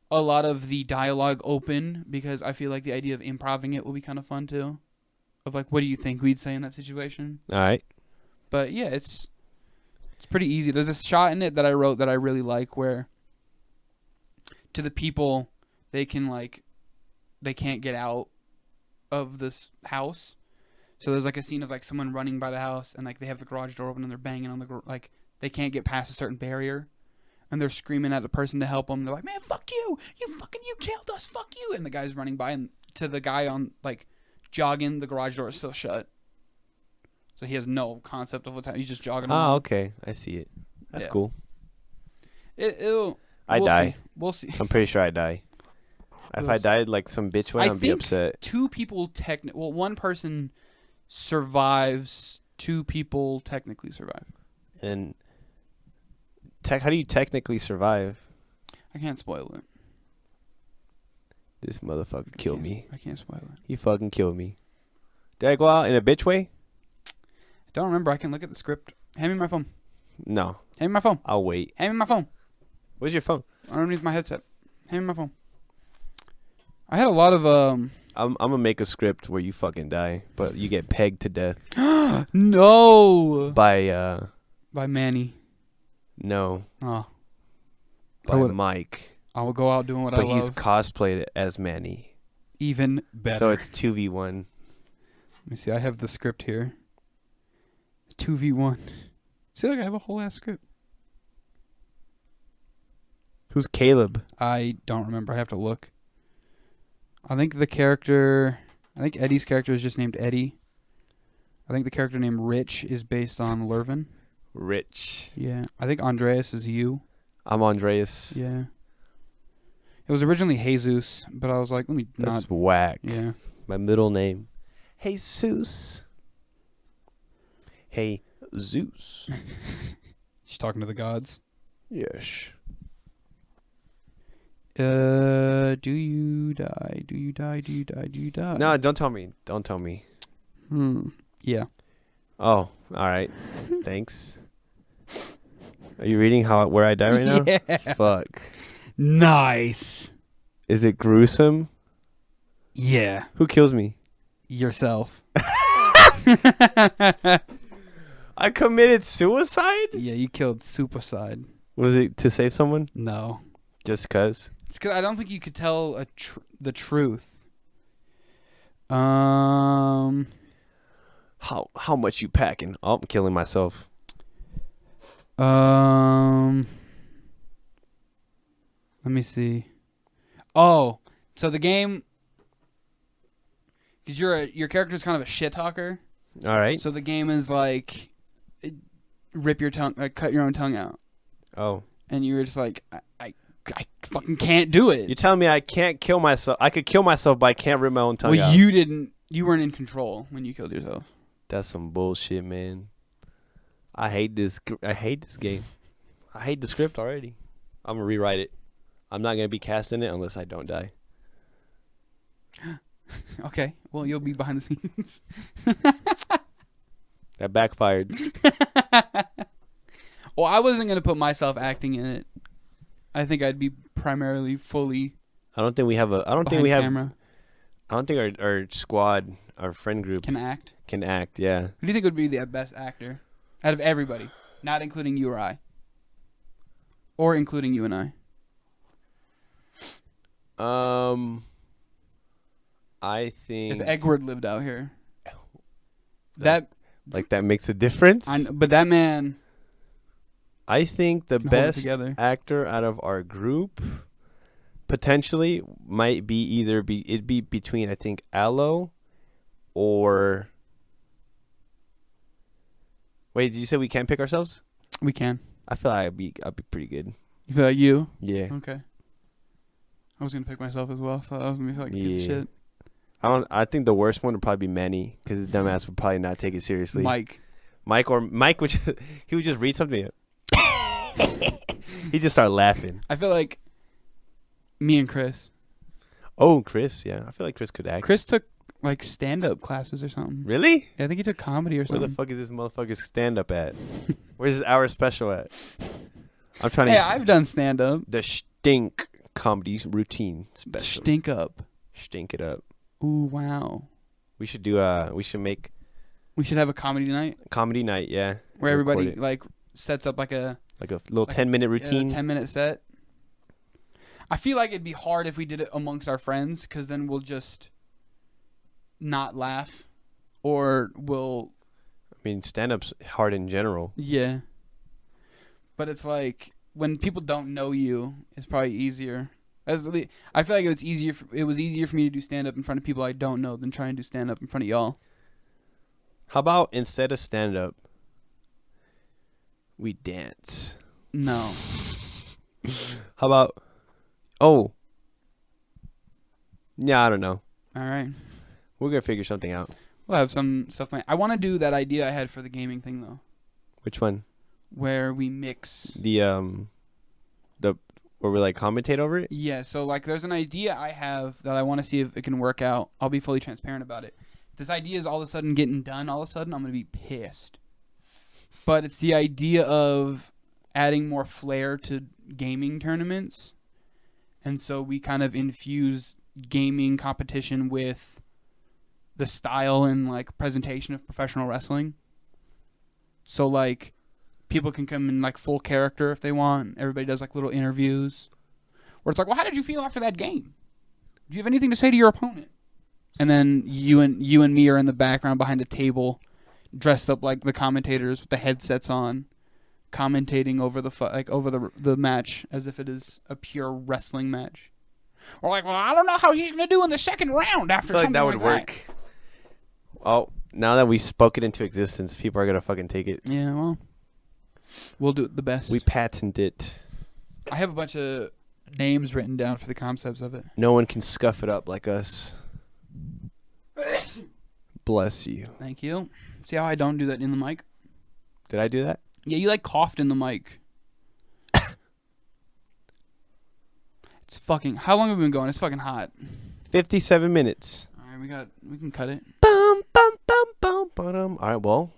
[SPEAKER 1] a lot of the dialogue open because I feel like the idea of improving it will be kind of fun too. Of like, what do you think we'd say in that situation?
[SPEAKER 2] All right.
[SPEAKER 1] But yeah, it's pretty easy. There's a shot in it that I wrote that I really like where to the people they can't get out of this house. So there's like a scene of like someone running by the house and like they have the garage door open and they're banging on the like they can't get past a certain barrier and they're screaming at the person to help them. They're like, "Man, fuck you! You killed us! Fuck you!" And the guy's running by and to the guy on like jogging, the garage door is still shut. So he has no concept of what's happening. He's just jogging along.
[SPEAKER 2] Oh, okay. I see it. That's cool.
[SPEAKER 1] We'll
[SPEAKER 2] die.
[SPEAKER 1] See. We'll see.
[SPEAKER 2] I'm pretty sure I die. If I died like some bitch way, I'd be upset.
[SPEAKER 1] Two people one person survives. Two people technically survive.
[SPEAKER 2] And how do you technically survive?
[SPEAKER 1] I can't spoil it.
[SPEAKER 2] This motherfucker killed me.
[SPEAKER 1] I can't spoil it.
[SPEAKER 2] He fucking killed me. Did I go out in a bitch way?
[SPEAKER 1] I don't remember. I can look at the script. Hand me my phone.
[SPEAKER 2] No.
[SPEAKER 1] Hand me my phone.
[SPEAKER 2] I'll wait.
[SPEAKER 1] Hand me my phone.
[SPEAKER 2] Where's your phone?
[SPEAKER 1] Underneath my headset. Hand me my phone. I had a lot of
[SPEAKER 2] I'm gonna make a script where you fucking die, but you get pegged to death.
[SPEAKER 1] No.
[SPEAKER 2] By
[SPEAKER 1] Manny.
[SPEAKER 2] No.
[SPEAKER 1] Oh.
[SPEAKER 2] By Mike.
[SPEAKER 1] I will go out doing what I love.
[SPEAKER 2] But he's cosplayed as Manny.
[SPEAKER 1] Even better.
[SPEAKER 2] So it's 2v1.
[SPEAKER 1] Let me see. I have the script here. 2v1. See, like I have a whole ass script.
[SPEAKER 2] Who's Caleb?
[SPEAKER 1] I don't remember. I have to look. I think Eddie's character is just named Eddie. I think the character named Rich is based on Lervin.
[SPEAKER 2] Rich.
[SPEAKER 1] Yeah. I think Andreas is you.
[SPEAKER 2] I'm Andreas.
[SPEAKER 1] Yeah. It was originally Jesus, but I was like, let me
[SPEAKER 2] That's whack.
[SPEAKER 1] Yeah.
[SPEAKER 2] My middle name. Jesus. Hey, Zeus.
[SPEAKER 1] She's talking to the gods.
[SPEAKER 2] Yes.
[SPEAKER 1] Do you die? Do you die? Do you die? Do you die?
[SPEAKER 2] No, don't tell me. Don't tell me.
[SPEAKER 1] Yeah.
[SPEAKER 2] Oh, all right. Thanks. Are you reading where I die right now?
[SPEAKER 1] Yeah.
[SPEAKER 2] Fuck.
[SPEAKER 1] Nice.
[SPEAKER 2] Is it gruesome?
[SPEAKER 1] Yeah.
[SPEAKER 2] Who kills me?
[SPEAKER 1] Yourself.
[SPEAKER 2] I committed suicide?
[SPEAKER 1] Yeah, you killed suicide.
[SPEAKER 2] Was it to save someone?
[SPEAKER 1] No.
[SPEAKER 2] Just cause?
[SPEAKER 1] It's 'cause I don't think you could tell the truth. How
[SPEAKER 2] much you packing? Oh, I'm killing myself.
[SPEAKER 1] Let me see. Oh, so the game, because your character is kind of a shit talker.
[SPEAKER 2] All right.
[SPEAKER 1] So the game is like, rip your tongue, like cut your own tongue out.
[SPEAKER 2] Oh.
[SPEAKER 1] And you were just like, I fucking can't do it.
[SPEAKER 2] You're telling me I can't kill myself? I could kill myself, but I can't rip my own tongue out.
[SPEAKER 1] Well, you didn't. You weren't in control when you killed yourself.
[SPEAKER 2] That's some bullshit, man. I hate this game. I hate the script already. I'm gonna rewrite it. I'm not gonna be casting it unless I don't die.
[SPEAKER 1] Okay. Well, you'll be behind the scenes.
[SPEAKER 2] That backfired.
[SPEAKER 1] Well, I wasn't gonna put myself acting in it. I think I'd be primarily fully.
[SPEAKER 2] I don't think we have. I don't think our squad, our friend group,
[SPEAKER 1] can act.
[SPEAKER 2] Yeah.
[SPEAKER 1] Who do you think would be the best actor out of everybody, not including you or I, or including you and I?
[SPEAKER 2] I think
[SPEAKER 1] if Edward lived out here, that
[SPEAKER 2] makes a difference.
[SPEAKER 1] But that man.
[SPEAKER 2] I think the best actor out of our group potentially might be it'd be between I think Aloe or wait, did you say we can't pick ourselves?
[SPEAKER 1] We can.
[SPEAKER 2] I feel like I'd be pretty good.
[SPEAKER 1] You feel like you?
[SPEAKER 2] Yeah.
[SPEAKER 1] Okay. I was gonna pick myself as well, so I was gonna be like a piece of shit.
[SPEAKER 2] I think the worst one would probably be Manny because his dumbass would probably not take it seriously. Mike would he would just read something. He just started laughing.
[SPEAKER 1] I feel like me and Chris.
[SPEAKER 2] Oh, Chris, yeah. I feel like Chris could act.
[SPEAKER 1] Chris took like stand-up classes or something.
[SPEAKER 2] Really?
[SPEAKER 1] Yeah, I think he took comedy or
[SPEAKER 2] Where
[SPEAKER 1] something.
[SPEAKER 2] the fuck is this motherfucker's stand up at? Where's his hour special at? I'm trying to.
[SPEAKER 1] Hey, I've done stand-up.
[SPEAKER 2] The stink comedy routine special.
[SPEAKER 1] Stink up.
[SPEAKER 2] Stink it up.
[SPEAKER 1] Ooh, wow.
[SPEAKER 2] We should do. We should make
[SPEAKER 1] We should have a comedy night
[SPEAKER 2] comedy night. Yeah.
[SPEAKER 1] where
[SPEAKER 2] Record
[SPEAKER 1] everybody
[SPEAKER 2] it.
[SPEAKER 1] like sets up like a
[SPEAKER 2] little 10-minute
[SPEAKER 1] yeah,
[SPEAKER 2] routine.
[SPEAKER 1] 10-minute set. I feel like it'd be hard if we did it amongst our friends, because then we'll just not laugh, or we'll.
[SPEAKER 2] I mean, stand-up's hard in general.
[SPEAKER 1] Yeah. But it's like when people don't know you, it's probably easier. I feel like it was easier for me to do stand up in front of people I don't know than try and do stand up in front of y'all.
[SPEAKER 2] How about instead of stand-up, we dance?
[SPEAKER 1] No.
[SPEAKER 2] How about? Oh. Yeah, I don't know.
[SPEAKER 1] All right.
[SPEAKER 2] We're gonna figure something out.
[SPEAKER 1] We'll have some stuff. I want to do that idea I had for the gaming thing though,
[SPEAKER 2] Which one?
[SPEAKER 1] where we mix.
[SPEAKER 2] The where we like commentate over it?
[SPEAKER 1] Yeah. So like, there's an idea I have that I want to see if it can work out. I'll be fully transparent about it. This idea is all of a sudden getting done. All of a sudden, I'm gonna be pissed. But it's the idea of adding more flair to gaming tournaments, and so we kind of infuse gaming competition with the style and like presentation of professional wrestling. So like, people can come in like full character if they want. Everybody does like little interviews where it's like, well, how did you feel after that game? Do you have anything to say to your opponent? And then you and me are in the background behind a table, dressed up like the commentators with the headsets on, commentating over the match as if it is a pure wrestling match. Or like, well, I don't know how he's gonna do in the second round after
[SPEAKER 2] I feel
[SPEAKER 1] something
[SPEAKER 2] like that would work. Oh, now that we spoke it into existence, people are gonna fucking take it.
[SPEAKER 1] Yeah, well, we'll do it the best.
[SPEAKER 2] We patent it.
[SPEAKER 1] I have a bunch of names written down for the concepts of it.
[SPEAKER 2] No one can scuff it up like us. Bless you.
[SPEAKER 1] Thank you. See how I don't do that in the mic?
[SPEAKER 2] Did I do that?
[SPEAKER 1] Yeah, you like coughed in the mic. It's fucking. How long have we been going? It's fucking hot.
[SPEAKER 2] 57 minutes.
[SPEAKER 1] All right, we can cut it.
[SPEAKER 2] Bum, bum, bum, bum, bum. All right, well,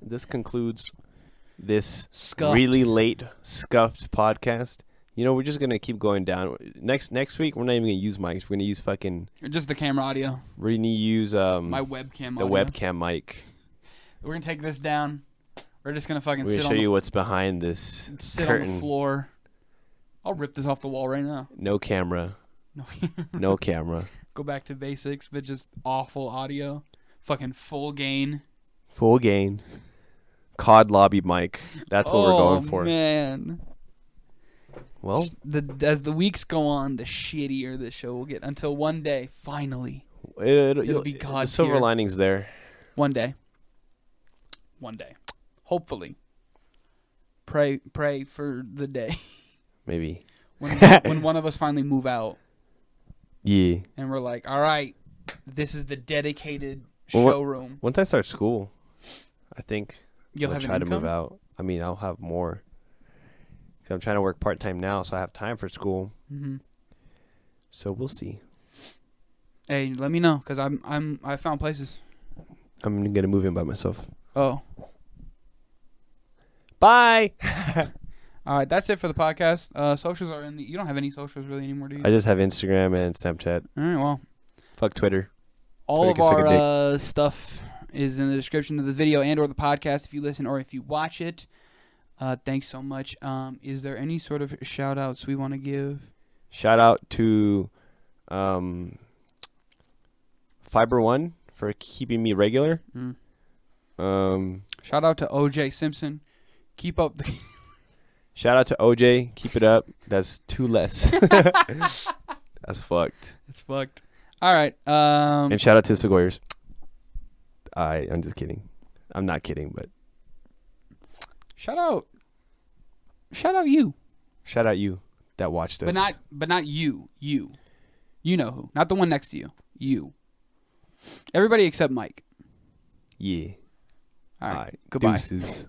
[SPEAKER 2] this concludes this
[SPEAKER 1] Scuffed.
[SPEAKER 2] really late Scuffed podcast. You know, we're just gonna keep going down. Next week, we're not even gonna use mics. We're gonna use
[SPEAKER 1] Just the camera audio.
[SPEAKER 2] We're gonna use
[SPEAKER 1] My webcam
[SPEAKER 2] the
[SPEAKER 1] audio.
[SPEAKER 2] webcam mic.
[SPEAKER 1] We're gonna take this down. We're just gonna fucking
[SPEAKER 2] We're
[SPEAKER 1] sit
[SPEAKER 2] gonna
[SPEAKER 1] on
[SPEAKER 2] show
[SPEAKER 1] the
[SPEAKER 2] you what's behind this
[SPEAKER 1] sit
[SPEAKER 2] curtain.
[SPEAKER 1] on the floor. I'll rip this off the wall right now.
[SPEAKER 2] No camera.
[SPEAKER 1] No.
[SPEAKER 2] No camera.
[SPEAKER 1] Go back to basics, but just awful audio. Fucking full gain.
[SPEAKER 2] Full gain. COD lobby mic. That's what we're going for.
[SPEAKER 1] Oh man.
[SPEAKER 2] Well,
[SPEAKER 1] As the weeks go on, the shittier this show will get. Until one day, finally,
[SPEAKER 2] it'll
[SPEAKER 1] be
[SPEAKER 2] the
[SPEAKER 1] God
[SPEAKER 2] silver
[SPEAKER 1] tier.
[SPEAKER 2] lining's there.
[SPEAKER 1] One day, hopefully. Pray for the day
[SPEAKER 2] Maybe.
[SPEAKER 1] when one of us finally move out
[SPEAKER 2] Yeah.
[SPEAKER 1] and we're like, all right, this is the dedicated
[SPEAKER 2] Well,
[SPEAKER 1] showroom.
[SPEAKER 2] Once I start school, I think
[SPEAKER 1] You'll
[SPEAKER 2] I'll
[SPEAKER 1] have
[SPEAKER 2] try
[SPEAKER 1] an
[SPEAKER 2] to
[SPEAKER 1] income?
[SPEAKER 2] move out. I mean, I'll have more. 'Cause I'm trying to work part-time now, so I have time for school.
[SPEAKER 1] Mm-hmm.
[SPEAKER 2] So we'll see.
[SPEAKER 1] Hey, let me know, cause I found places.
[SPEAKER 2] I'm gonna move in by myself.
[SPEAKER 1] Oh,
[SPEAKER 2] Bye.
[SPEAKER 1] all right, that's it for the podcast. Socials are in the. You don't have any socials really anymore, do you?
[SPEAKER 2] I just have Instagram and Snapchat.
[SPEAKER 1] All right, well.
[SPEAKER 2] Fuck Twitter.
[SPEAKER 1] All
[SPEAKER 2] Twitter
[SPEAKER 1] of
[SPEAKER 2] can suck a
[SPEAKER 1] our stuff is in the description of this video and or the podcast if you listen or if you watch it. Thanks so much. Is there any sort of shout outs we want to give?
[SPEAKER 2] Shout out to Fiber One for keeping me regular.
[SPEAKER 1] Shout out to OJ Simpson. Keep up the
[SPEAKER 2] Shout out to OJ. Keep it up. That's two less. That's fucked.
[SPEAKER 1] It's fucked. All right.
[SPEAKER 2] And shout out to Segoyers. I'm just kidding. I'm not kidding, but
[SPEAKER 1] Shout out you.
[SPEAKER 2] shout out you that watched us.
[SPEAKER 1] But not you. You. You know who. Not the one next to you. You. Everybody except Mike.
[SPEAKER 2] Yeah.
[SPEAKER 1] All right.
[SPEAKER 2] All right.
[SPEAKER 1] Goodbye.
[SPEAKER 2] Deuces.